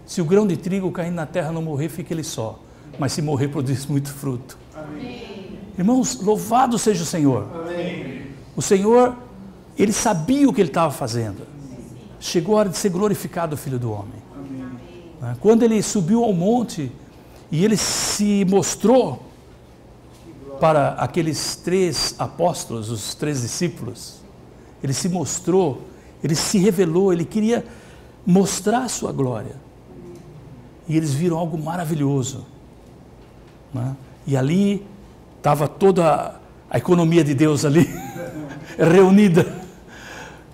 B: se o grão de trigo caindo na terra não morrer, fica ele só. Mas se morrer, produz muito fruto.
C: Amém.
B: Irmãos, louvado seja o Senhor.
C: Amém.
B: O Senhor, ele sabia o que ele estava fazendo. Chegou a hora de ser glorificado o Filho do Homem.
C: Amém.
B: Quando ele subiu ao monte e ele se mostrou para aqueles 3 apóstolos, os 3 discípulos, ele se mostrou, ele se revelou, ele queria mostrar a sua glória. E eles viram algo maravilhoso, né? E ali estava toda a economia de Deus ali, reunida.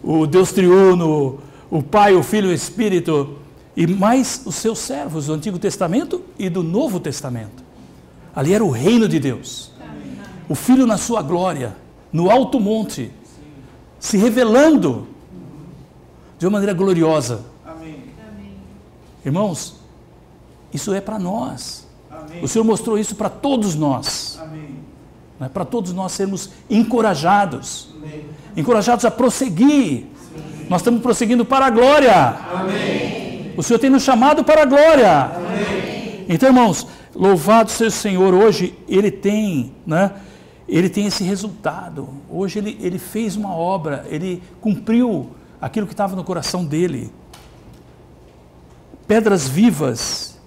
B: O Deus triuno, o Pai, o Filho e o Espírito, e mais os seus servos do Antigo Testamento e do Novo Testamento. Ali era o reino de Deus. O Filho na sua glória, no alto monte, se revelando de uma maneira gloriosa.
C: Amém.
B: Irmãos, isso é para nós.
C: Amém.
B: O Senhor mostrou isso para todos nós.
C: Amém.
B: Né? Para todos nós sermos encorajados.
C: Amém.
B: Encorajados a prosseguir. Nós estamos prosseguindo para a glória.
C: Amém.
B: O Senhor tem nos chamado para a glória.
C: Amém.
B: Então, irmãos, louvado seja o Senhor. Hoje Ele tem, né? Ele tem esse resultado. Hoje ele fez uma obra, ele cumpriu aquilo que estava no coração dele. Pedras vivas,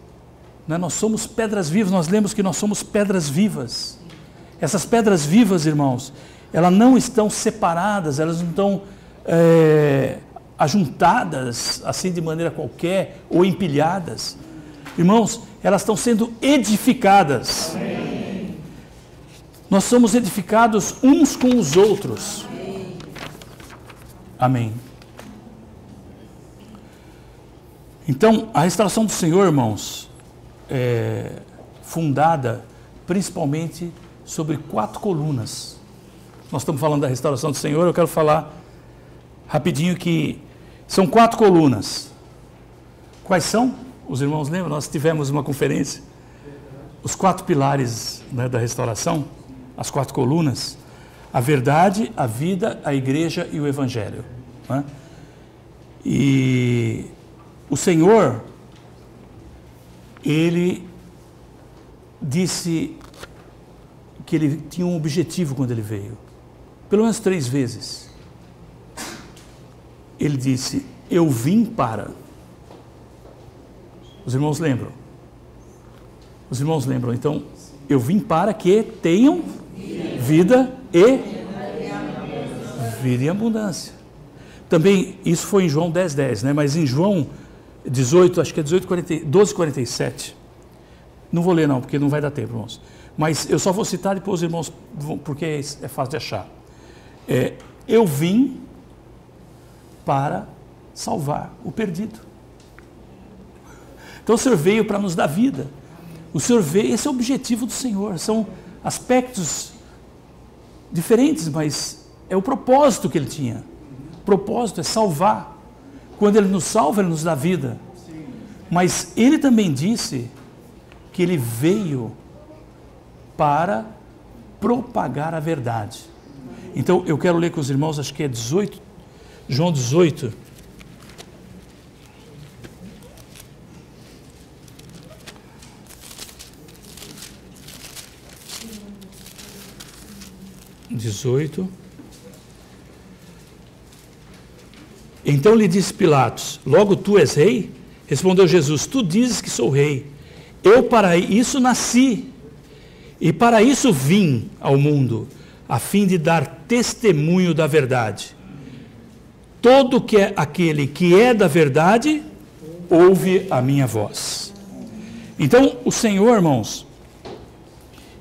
B: né? Nós somos pedras vivas, nós lemos que nós somos pedras vivas. Essas pedras vivas, irmãos, elas não estão separadas, elas não estão ajuntadas assim de maneira qualquer ou empilhadas. Irmãos, elas estão sendo edificadas. Amém. Nós somos edificados uns com os outros. Amém. Então, a restauração do Senhor, irmãos, é fundada principalmente sobre 4 colunas. Nós estamos falando da restauração do Senhor, eu quero falar rapidinho que são 4 colunas. Quais são? Os irmãos lembram? Nós tivemos uma conferência. Os 4 pilares, né, da restauração, as 4 colunas: a verdade, a vida, a igreja e o evangelho, né? E o Senhor, Ele disse que Ele tinha um objetivo quando Ele veio. Pelo menos 3 vezes. Ele disse: eu vim para... Os irmãos lembram? Os irmãos lembram? Então, eu vim para que tenham vida em abundância. Também, isso foi em João 10:10, né? Mas em João 18, acho que é 12:47. Não vou ler não, porque não vai dar tempo, irmãos. Mas eu só vou citar depois os irmãos, porque é fácil de achar. Eu vim para salvar o perdido. Então o Senhor veio para nos dar vida. O Senhor veio, esse é o objetivo do Senhor. São aspectos diferentes, mas é o propósito que Ele tinha. O propósito é salvar. Quando Ele nos salva, Ele nos dá vida. Mas Ele também disse que Ele veio para propagar a verdade. Então eu quero ler com os irmãos, acho que é 18, João 18. Então lhe disse Pilatos: logo tu és rei? Respondeu Jesus: tu dizes que sou rei. Eu para isso nasci e para isso vim ao mundo, a fim de dar testemunho da verdade. Todo que é aquele que é da verdade ouve a minha voz. Então o Senhor, irmãos,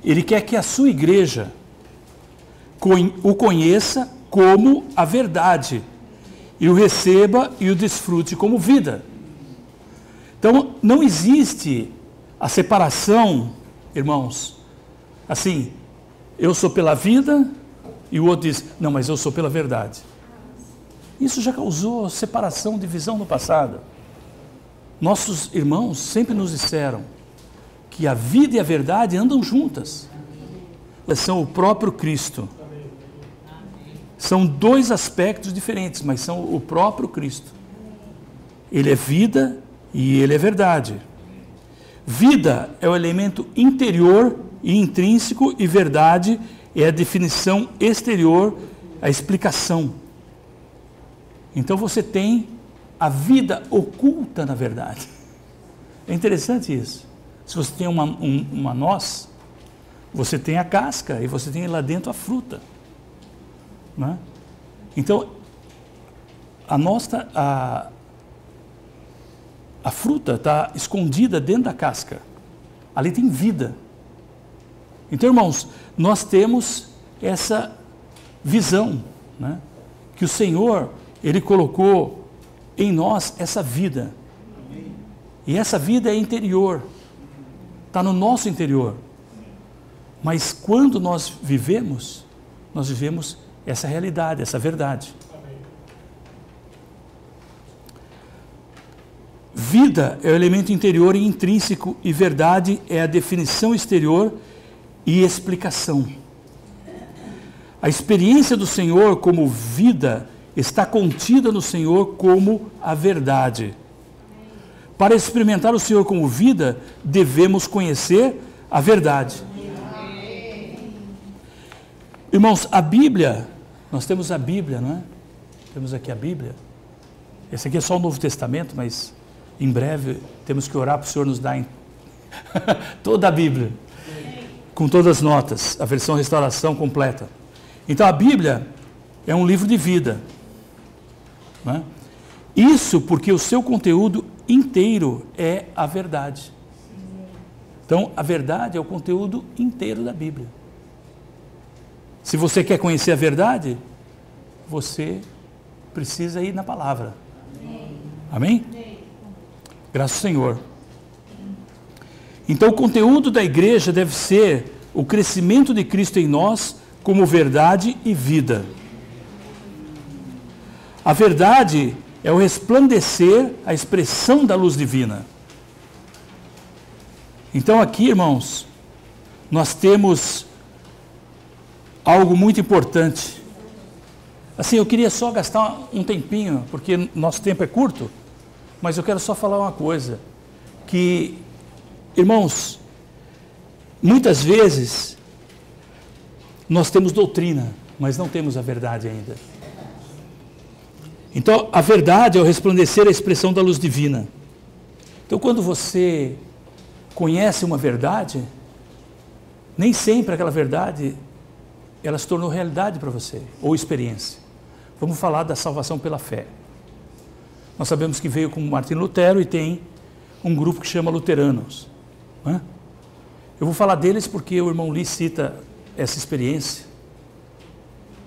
B: Ele quer que a sua igreja o conheça como a verdade e o receba e o desfrute como vida. Então não existe a separação, irmãos, assim, eu sou pela vida e o outro diz, não, mas eu sou pela verdade. Isso já causou separação, divisão no passado. Nossos irmãos sempre nos disseram que a vida e a verdade andam juntas. Elas são o próprio Cristo. São 2 aspectos diferentes, mas são o próprio Cristo. Ele é vida e ele é verdade. Vida é o elemento interior e intrínseco, e verdade é a definição exterior, a explicação. Então você tem a vida oculta na verdade. É interessante isso. Se você tem uma noz, você tem a casca e você tem lá dentro a fruta. Não é? Então, a fruta está escondida dentro da casca. Ali tem vida. Então, irmãos, nós temos essa visão, né? Que o Senhor, Ele colocou em nós essa vida. E essa vida é interior. Está no nosso interior. Mas quando nós vivemos essa realidade, essa verdade. Vida é o elemento interior e intrínseco, e verdade é a definição exterior e explicação. A experiência do Senhor como vida está contida no Senhor como a verdade. Para experimentar o Senhor como vida, devemos conhecer a verdade. Irmãos, a Bíblia, nós temos a Bíblia, não é? Temos aqui a Bíblia. Esse aqui é só o Novo Testamento, mas em breve temos que orar para o Senhor nos dar toda a Bíblia, com todas as notas, a versão restauração completa. Então a Bíblia é um livro de vida, não é? Isso porque o seu conteúdo inteiro é a verdade. Então a verdade é o conteúdo inteiro da Bíblia. Se você quer conhecer a verdade, você precisa ir na palavra. Amém? Graças ao Senhor. Então o conteúdo da igreja deve ser o crescimento de Cristo em nós como verdade e vida. A verdade é o resplandecer, a expressão da luz divina. Então aqui, irmãos, nós temos algo muito importante. Assim, eu queria só gastar um tempinho, porque nosso tempo é curto, mas eu quero só falar uma coisa, que, irmãos, muitas vezes nós temos doutrina, mas não temos a verdade ainda. Então, a verdade é o resplandecer, a expressão da luz divina. Então, quando você conhece uma verdade, nem sempre aquela verdade, ela se tornou realidade para você, ou experiência. Vamos falar da salvação pela fé. Nós sabemos que veio com Martinho Lutero e tem um grupo que chama luteranos, né? Eu vou falar deles porque o irmão Lee cita essa experiência.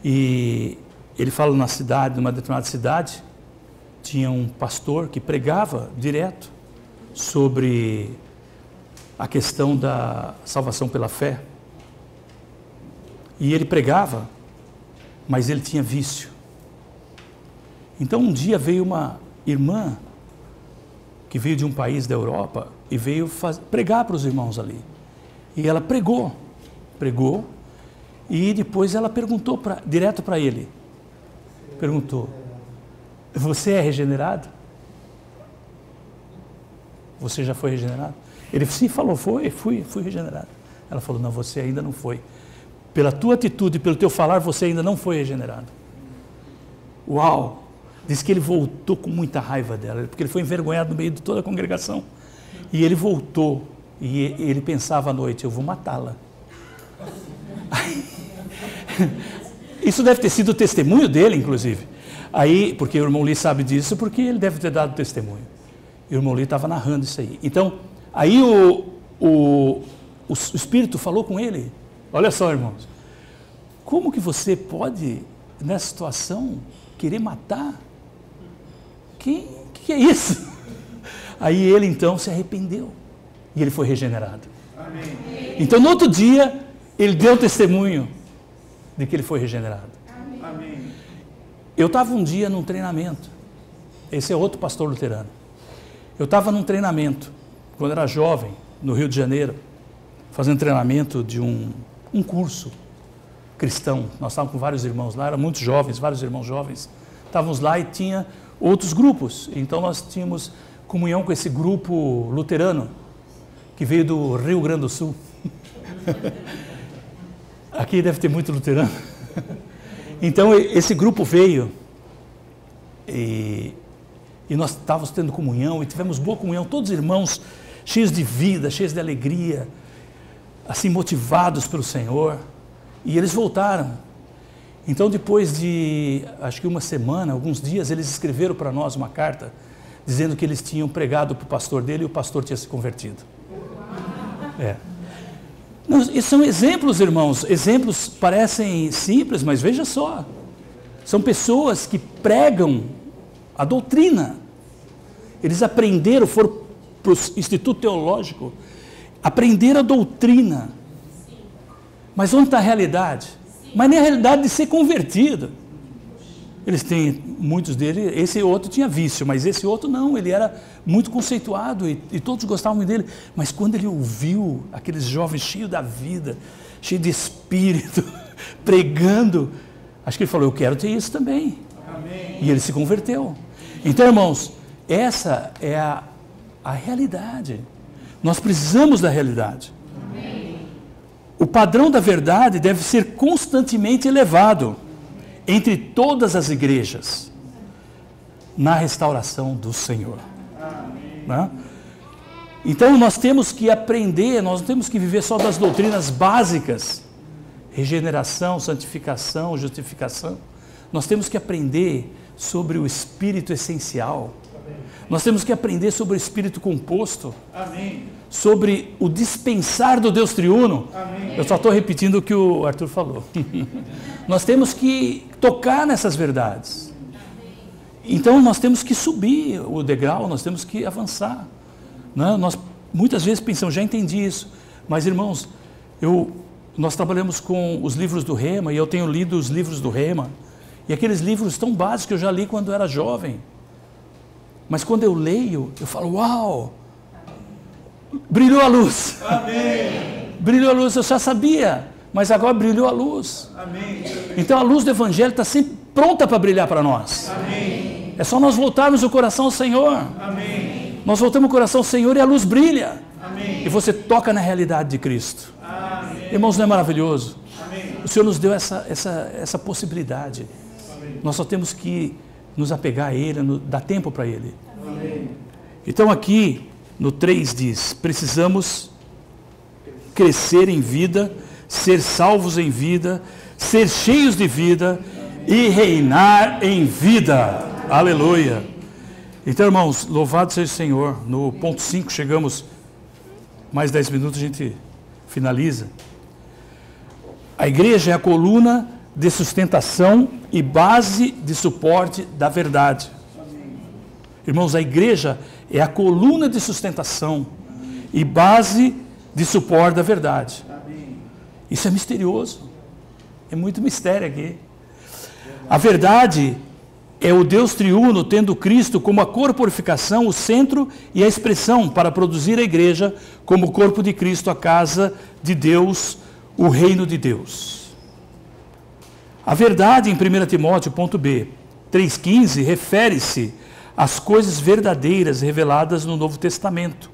B: E ele fala numa cidade, numa determinada cidade, tinha um pastor que pregava direto sobre a questão da salvação pela fé. E ele pregava, mas ele tinha vício. Então um dia veio uma irmã que veio de um país da Europa e veio pregar para os irmãos ali. E ela pregou, e depois ela perguntou direto para ele. Perguntou: você é regenerado? Você já foi regenerado? Ele sim falou, fui regenerado. Ela falou, não, você ainda não foi. Pela tua atitude, pelo teu falar, você ainda não foi regenerado. Uau! Diz que ele voltou com muita raiva dela, porque ele foi envergonhado no meio de toda a congregação. E ele voltou, e ele pensava à noite, eu vou matá-la. Isso deve ter sido o testemunho dele, inclusive. Aí, porque o irmão Lee sabe disso, porque ele deve ter dado testemunho. E o irmão Lee estava narrando isso aí. Então, aí o Espírito falou com ele. Olha só, irmãos. Como que você pode, nessa situação, querer matar? Que é isso? Aí ele, então, se arrependeu. E ele foi regenerado. Amém. Então, no outro dia, ele deu testemunho de que ele foi regenerado. Amém. Eu estava um dia num treinamento. Esse é outro pastor luterano. Eu estava num treinamento, quando era jovem, no Rio de Janeiro, fazendo treinamento de um curso cristão. Nós estávamos com vários irmãos lá, eram muitos jovens, vários irmãos jovens. Estávamos lá e tinha outros grupos. Então nós tínhamos comunhão com esse grupo luterano, que veio do Rio Grande do Sul. Aqui deve ter muito luterano. Então esse grupo veio e nós estávamos tendo comunhão e tivemos boa comunhão, todos irmãos cheios de vida, cheios de alegria, assim motivados pelo Senhor. E eles voltaram. Então depois de, acho que uma semana, alguns dias, eles escreveram para nós uma carta dizendo que eles tinham pregado para o pastor dele e o pastor tinha se convertido. E são exemplos, irmãos, exemplos parecem simples, mas veja só, são pessoas que pregam a doutrina, eles aprenderam, foram para o Instituto Teológico, aprenderam a doutrina, mas onde está a realidade? Mas nem a realidade de ser convertido. Eles têm, muitos deles, esse outro tinha vício, mas esse outro não, ele era muito conceituado e todos gostavam dele. Mas quando ele ouviu aqueles jovens cheios da vida, cheios de espírito, pregando, acho que ele falou, eu quero ter isso também. Amém. E ele se converteu. Então, irmãos, essa é a realidade. Nós precisamos da realidade. Amém. O padrão da verdade deve ser constantemente elevado entre todas as igrejas, na restauração do Senhor. Né? Então nós temos que aprender, nós não temos que viver só das doutrinas básicas, regeneração, santificação, justificação. Nós temos que aprender sobre o Espírito essencial. Nós temos que aprender sobre o Espírito composto. Amém. Sobre o dispensar do Deus triuno. Amém. Eu só estou repetindo o que o Arthur falou. Nós temos que tocar nessas verdades. Então nós temos que subir o degrau, nós temos que avançar. Né? Nós muitas vezes pensamos, já entendi isso. Mas irmãos, nós trabalhamos com os livros do Rema, e eu tenho lido os livros do Rema. E aqueles livros tão básicos que eu já li quando eu era jovem. Mas quando eu leio, eu falo, uau! Brilhou a luz. Amém. Brilhou a luz, eu já sabia, mas agora brilhou a luz. Amém. Então a luz do Evangelho está sempre pronta para brilhar para nós. Amém. É só nós voltarmos o coração ao Senhor. Amém. Nós voltamos o coração ao Senhor e a luz brilha. Amém. E você toca na realidade de Cristo. Amém. Irmãos, não é maravilhoso? Amém. O Senhor nos deu essa possibilidade. Amém. Nós só temos que nos apegar a Ele, dar tempo para Ele. Amém. Então aqui no 3 diz, precisamos crescer em vida, ser salvos em vida, ser cheios de vida e reinar em vida. Aleluia. Então, irmãos, louvado seja o Senhor. No ponto 5 chegamos, mais 10 minutos a gente finaliza. A igreja é a coluna de sustentação e base de suporte da verdade. Irmãos, a igreja é a coluna de sustentação e base de suporte da verdade. Isso é misterioso. É muito mistério aqui. A verdade é o Deus triuno tendo Cristo como a corporificação, o centro e a expressão para produzir a igreja como o corpo de Cristo, a casa de Deus, o reino de Deus. A verdade em 1 Timóteo, ponto B, 3,15, refere-se às coisas verdadeiras reveladas no Novo Testamento,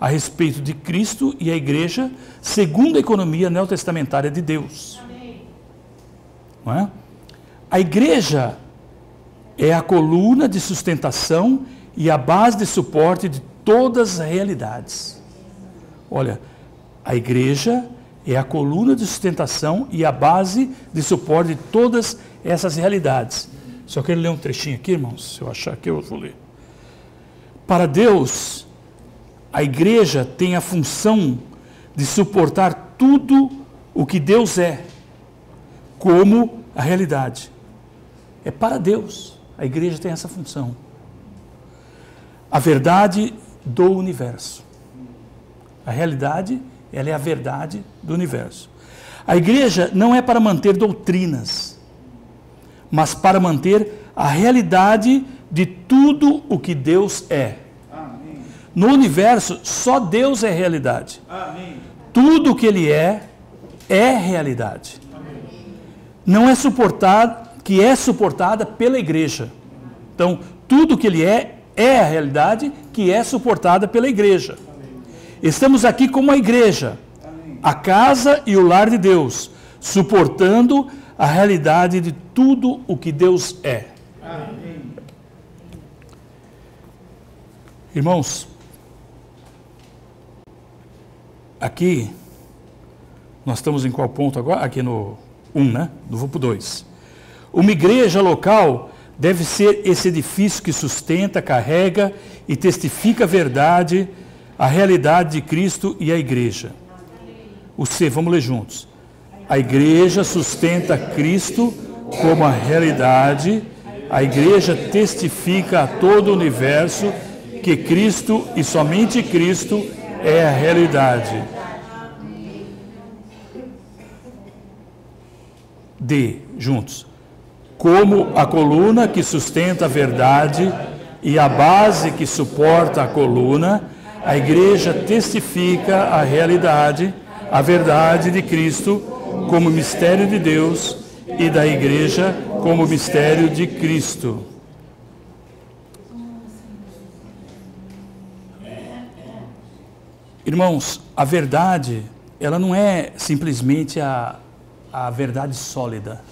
B: a respeito de Cristo e a igreja, segundo a economia neotestamentária de Deus. Amém. Não é? A igreja é a coluna de sustentação e a base de suporte de todas as realidades. Olha, a igreja é a coluna de sustentação e a base de suporte de todas essas realidades. Só quero ler um trechinho aqui, irmãos. Se eu achar aqui, eu vou ler. Para Deus, a igreja tem a função de suportar tudo o que Deus é, como a realidade. É para Deus. A igreja tem essa função. A verdade do universo. A realidade, ela é a verdade do universo. A igreja não é para manter doutrinas, mas para manter a realidade de tudo o que Deus é. Amém. No universo, só Deus é realidade. Amém. Tudo o que Ele é realidade. Amém. Não é suportada, que é suportada pela igreja. Então, tudo que ele é a realidade que é suportada pela igreja. Estamos aqui como a igreja, a casa e o lar de Deus, suportando a realidade de tudo o que Deus é. Irmãos, aqui, nós estamos em qual ponto agora? Aqui no 1, né? Vou para o 2. Uma igreja local deve ser esse edifício que sustenta, carrega e testifica a verdade, a realidade de Cristo e a igreja. O C, vamos ler juntos. A igreja sustenta Cristo como a realidade, a igreja testifica a todo o universo que Cristo e somente Cristo é a realidade. D, juntos. Como a coluna que sustenta a verdade e a base que suporta a coluna, a igreja testifica a realidade, a verdade de Cristo como mistério de Deus e da igreja como mistério de Cristo. Irmãos, a verdade, ela não é simplesmente a verdade sólida.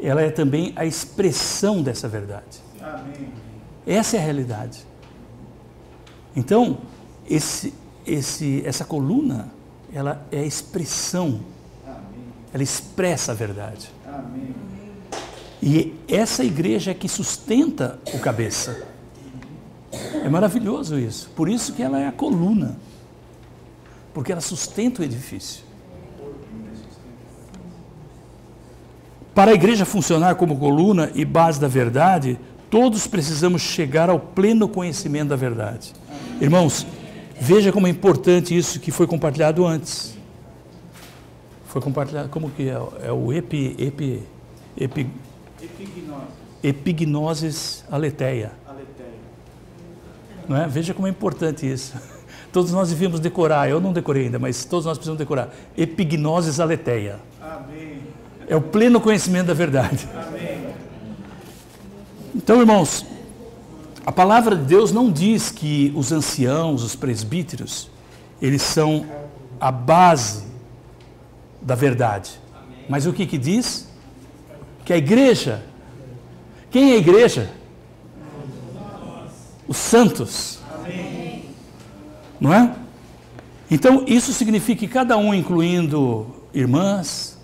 B: Ela é também a expressão dessa verdade. Amém. Essa é a realidade. Então, essa coluna, ela é a expressão. Amém. Ela expressa a verdade. Amém. E essa igreja é que sustenta o cabeça. É maravilhoso isso. Por isso que ela é a coluna. Porque ela sustenta o edifício. Para a igreja funcionar como coluna e base da verdade, todos precisamos chegar ao pleno conhecimento da verdade. Irmãos, veja como é importante isso que foi compartilhado antes. Foi compartilhado, como que é? É o epignosis aletheia. Não é? Veja como é importante isso. Todos nós devíamos decorar, eu não decorei ainda, mas todos nós precisamos decorar. Epignosis aletheia. Amém. É o pleno conhecimento da verdade. Amém. Então, irmãos, a palavra de Deus não diz que os anciãos, os presbíteros, eles são a base da verdade. Amém. Mas o que diz? Que a igreja, quem é a igreja? Os santos. Amém. Não é? Então, isso significa que cada um, incluindo irmãs,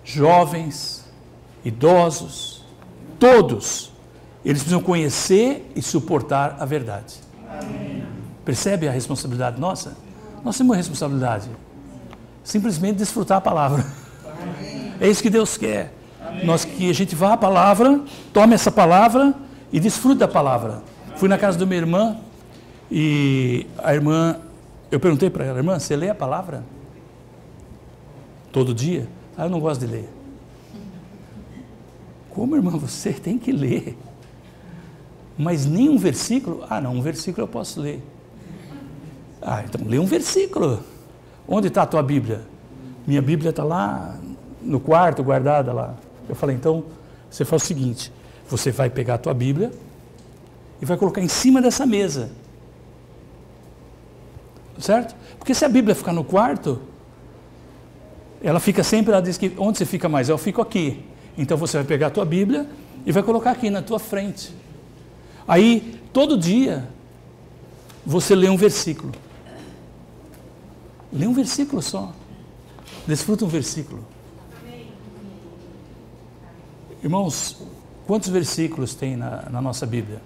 B: jovens, idosos, todos, eles precisam conhecer e suportar a verdade. Amém. Percebe a responsabilidade nossa? Nós temos uma responsabilidade. Simplesmente desfrutar a palavra. Amém. É isso que Deus quer. Que a gente vá à palavra, tome essa palavra e desfrute da palavra. Fui na casa de uma irmã e a irmã, eu perguntei para ela, irmã, você lê a palavra? Todo dia? Ah, eu não gosto de ler. Como, irmã, você tem que ler? Mas nem um versículo? Ah, não, um versículo eu posso ler. Ah, então lê um versículo. Onde está a tua Bíblia? Minha Bíblia está lá no quarto, guardada lá. Eu falei, então, você faz o seguinte, você vai pegar a tua Bíblia e vai colocar em cima dessa mesa. Certo? Porque se a Bíblia ficar no quarto, ela fica sempre, ela diz que onde você fica mais? Eu fico aqui. Então você vai pegar a tua Bíblia e vai colocar aqui na tua frente. Aí, todo dia, você lê um versículo. Lê um versículo só. Desfruta um versículo. Irmãos, quantos versículos tem na nossa Bíblia?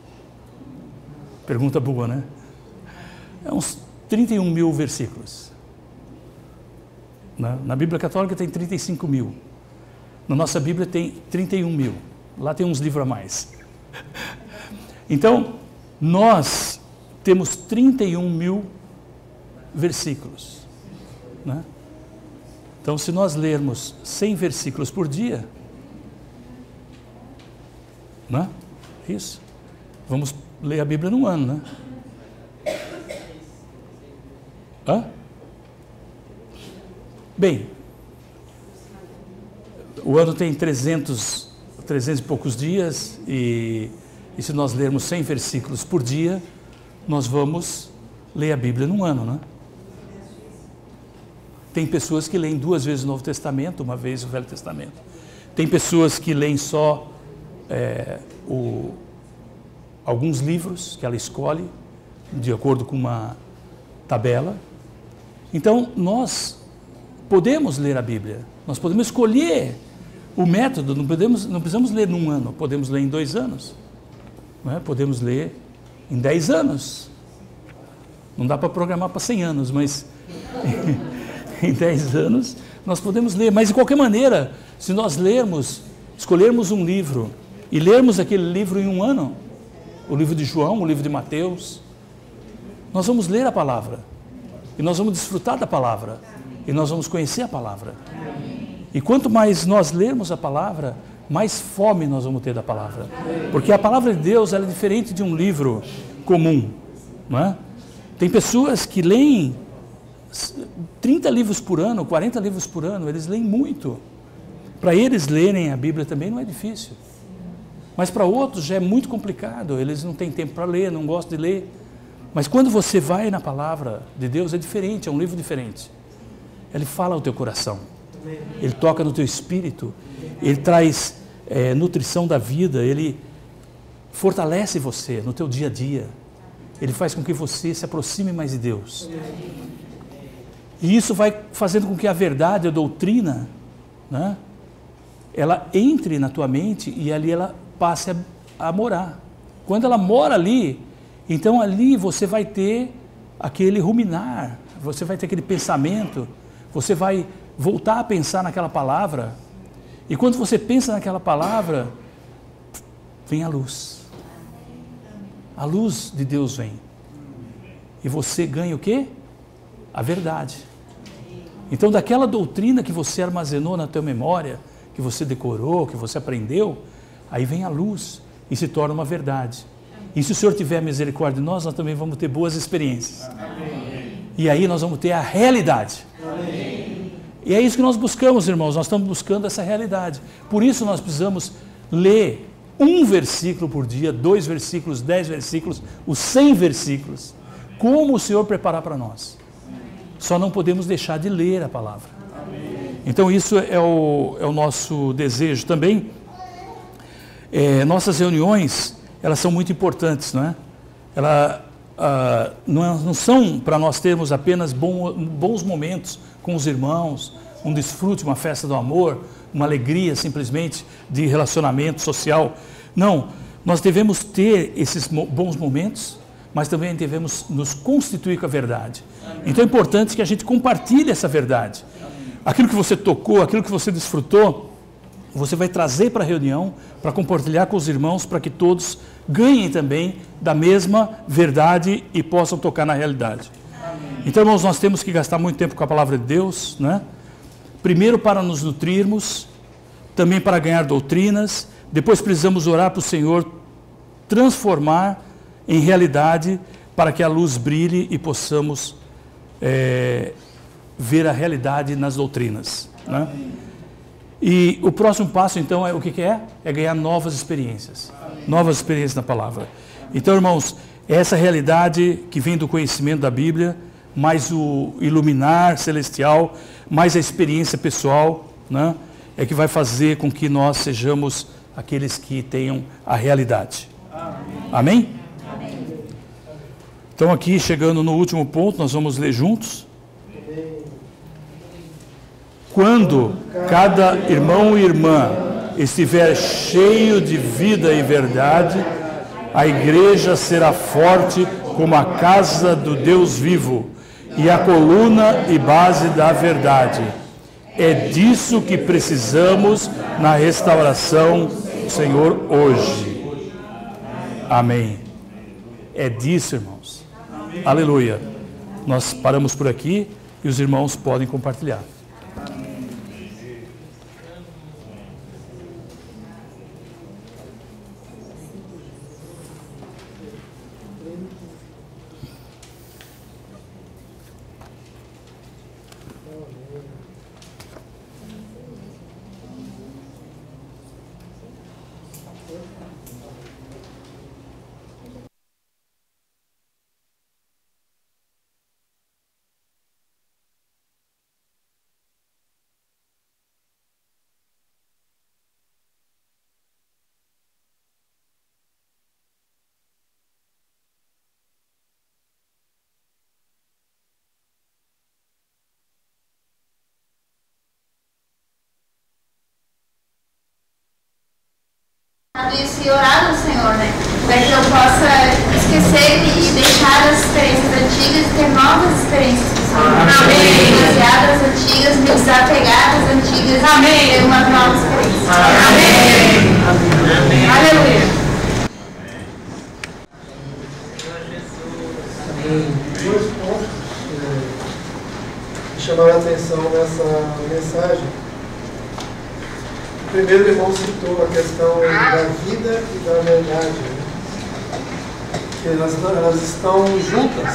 B: Pergunta boa, né? É uns 31 mil versículos. Na Bíblia Católica tem 35 mil. Na nossa Bíblia tem 31 mil. Lá tem uns livros a mais. Então, nós temos 31 mil versículos. Né? Então, se nós lermos 100 versículos por dia, né? Isso. Vamos ler a Bíblia num ano, né? Hã? Bem, o ano tem 300 e poucos dias e E se nós lermos 100 versículos por dia, nós vamos ler a Bíblia num ano, né? Tem pessoas que leem 2 vezes o Novo Testamento, 1 vez o Velho Testamento. Tem pessoas que leem só alguns livros que ela escolhe, de acordo com uma tabela. Então, nós podemos ler a Bíblia, nós podemos escolher o método, não precisamos ler num ano, podemos ler em 2 anos, não é? Podemos ler em 10 anos. Não dá para programar para 100 anos, mas em 10 anos nós podemos ler. Mas de qualquer maneira, se nós escolhermos um livro e lermos aquele livro em um ano, o livro de João, o livro de Mateus, nós vamos ler a palavra, e nós vamos desfrutar da palavra, e nós vamos conhecer a palavra. E quanto mais nós lermos a palavra, mais fome nós vamos ter da palavra. Porque a palavra de Deus, ela é diferente de um livro comum, não é? Tem pessoas que leem 30 livros por ano, 40 livros por ano, eles leem muito. Para eles lerem a Bíblia também não é difícil. Mas para outros já é muito complicado, eles não têm tempo para ler, não gostam de ler. Mas quando você vai na palavra de Deus, é diferente, é um livro diferente. Ele fala ao teu coração, ele toca no teu espírito, ele traz nutrição da vida, ele fortalece você no teu dia a dia, ele faz com que você se aproxime mais de Deus. E isso vai fazendo com que a verdade, a doutrina, né, ela entre na tua mente e ali ela passe a morar. Quando ela mora ali, então ali você vai ter aquele ruminar, você vai ter aquele pensamento, você vai voltar a pensar naquela palavra, e quando você pensa naquela palavra, vem a luz. A luz de Deus vem. E você ganha o quê? A verdade. Então daquela doutrina que você armazenou na tua memória, que você decorou, que você aprendeu, aí vem a luz e se torna uma verdade. E se o Senhor tiver misericórdia de nós, nós também vamos ter boas experiências. Amém. E aí nós vamos ter a realidade. Amém. E é isso que nós buscamos, irmãos, nós estamos buscando essa realidade. Por isso nós precisamos ler 1 versículo por dia, 2 versículos, 10 versículos, os 100 versículos, como o Senhor preparar para nós. Só não podemos deixar de ler a palavra. Amém. Então isso é o nosso desejo também. Nossas reuniões, elas são muito importantes, não é? Não são para nós termos apenas bons momentos com os irmãos, um desfrute, uma festa do amor, uma alegria simplesmente de relacionamento social. Não, nós devemos ter esses bons momentos, mas também devemos nos constituir com a verdade. Então é importante que a gente compartilhe essa verdade. Aquilo que você tocou, aquilo que você desfrutou, você vai trazer para a reunião, para compartilhar com os irmãos, para que todos ganhem também da mesma verdade e possam tocar na realidade. Amém. Então, irmãos, nós temos que gastar muito tempo com a palavra de Deus, né? Primeiro para nos nutrirmos, também para ganhar doutrinas, depois precisamos orar para o Senhor transformar em realidade, para que a luz brilhe e possamos ver a realidade nas doutrinas, né? E o próximo passo, então, é o que é? É ganhar novas experiências. Novas experiências na palavra. Então, irmãos, essa realidade que vem do conhecimento da Bíblia, mais o iluminar celestial, mais a experiência pessoal, né, é que vai fazer com que nós sejamos aqueles que tenham a realidade. Amém? Amém? Então, aqui, chegando no último ponto, nós vamos ler juntos. Quando cada irmão e irmã estiver cheio de vida e verdade, a igreja será forte como a casa do Deus vivo e a coluna e base da verdade. É disso que precisamos na restauração do Senhor hoje. Amém. É disso, irmãos. Aleluia. Nós paramos por aqui e os irmãos podem compartilhar.
D: isso e orar ao Senhor, né? Para que eu possa esquecer e deixar as experiências antigas e ter novas experiências com o Senhor. Amém. Basear das antigas, me desapegar das antigas. Amém. E ter uma nova experiência. Amém. Amém. Aleluia.
E: Dois pontos que chamaram a atenção nessa mensagem. O primeiro, o irmão citou a questão da vida e da verdade, né? Que elas estão juntas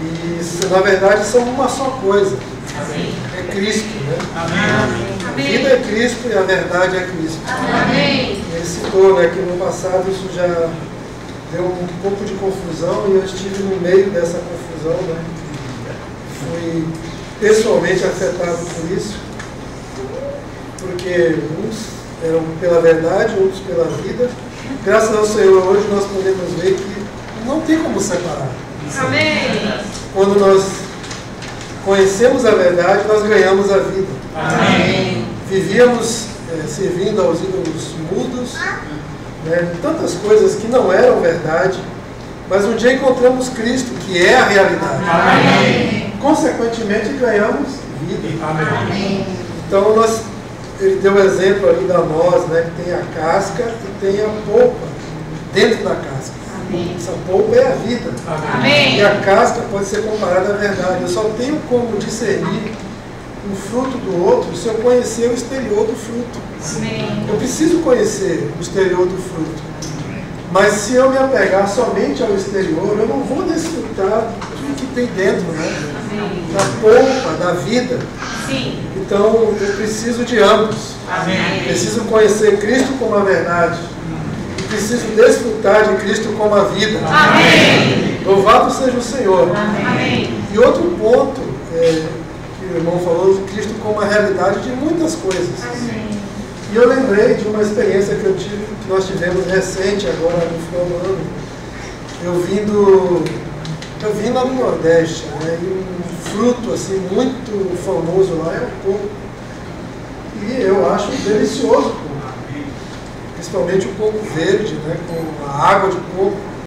E: e, na verdade, são uma só coisa. Amém. É Cristo, né? Amém. A vida é Cristo e a verdade é Cristo. Amém. Ele citou, né, que no passado isso já deu um pouco de confusão e eu estive no meio dessa confusão, né? Fui pessoalmente afetado por isso, porque uns eram pela verdade, outros pela vida. Graças ao Senhor, hoje nós podemos ver que não tem como separar. Amém. Quando nós conhecemos a verdade, nós ganhamos a vida. Amém. Vivíamos servindo aos ídolos mudos, né, tantas coisas que não eram verdade, mas um dia encontramos Cristo, que é a realidade. Amém. Consequentemente, ganhamos vida. Amém. Então, ele deu o exemplo ali da noz, né, que tem a casca e tem a polpa dentro da casca. Amém. Essa polpa é a vida. Amém. E a casca pode ser comparada à verdade. Eu só tenho como discernir um fruto do outro se eu conhecer o exterior do fruto. Amém. Eu preciso conhecer o exterior do fruto. Mas se eu me apegar somente ao exterior, eu não vou desfrutar do que tem dentro, né? Da polpa, da vida. Sim. Então, eu preciso de ambos. Amém. Preciso conhecer Cristo como a verdade. E preciso desfrutar de Cristo como a vida. Amém. Louvado seja o Senhor. Amém. E outro ponto que o irmão falou, de Cristo como a realidade de muitas coisas. Amém. E eu lembrei de uma experiência que nós tivemos recente, agora no final do ano. Eu vim lá no Nordeste, né, e um fruto assim, muito famoso lá é o coco. E eu acho delicioso o coco. Principalmente o coco verde, né, com a água de coco.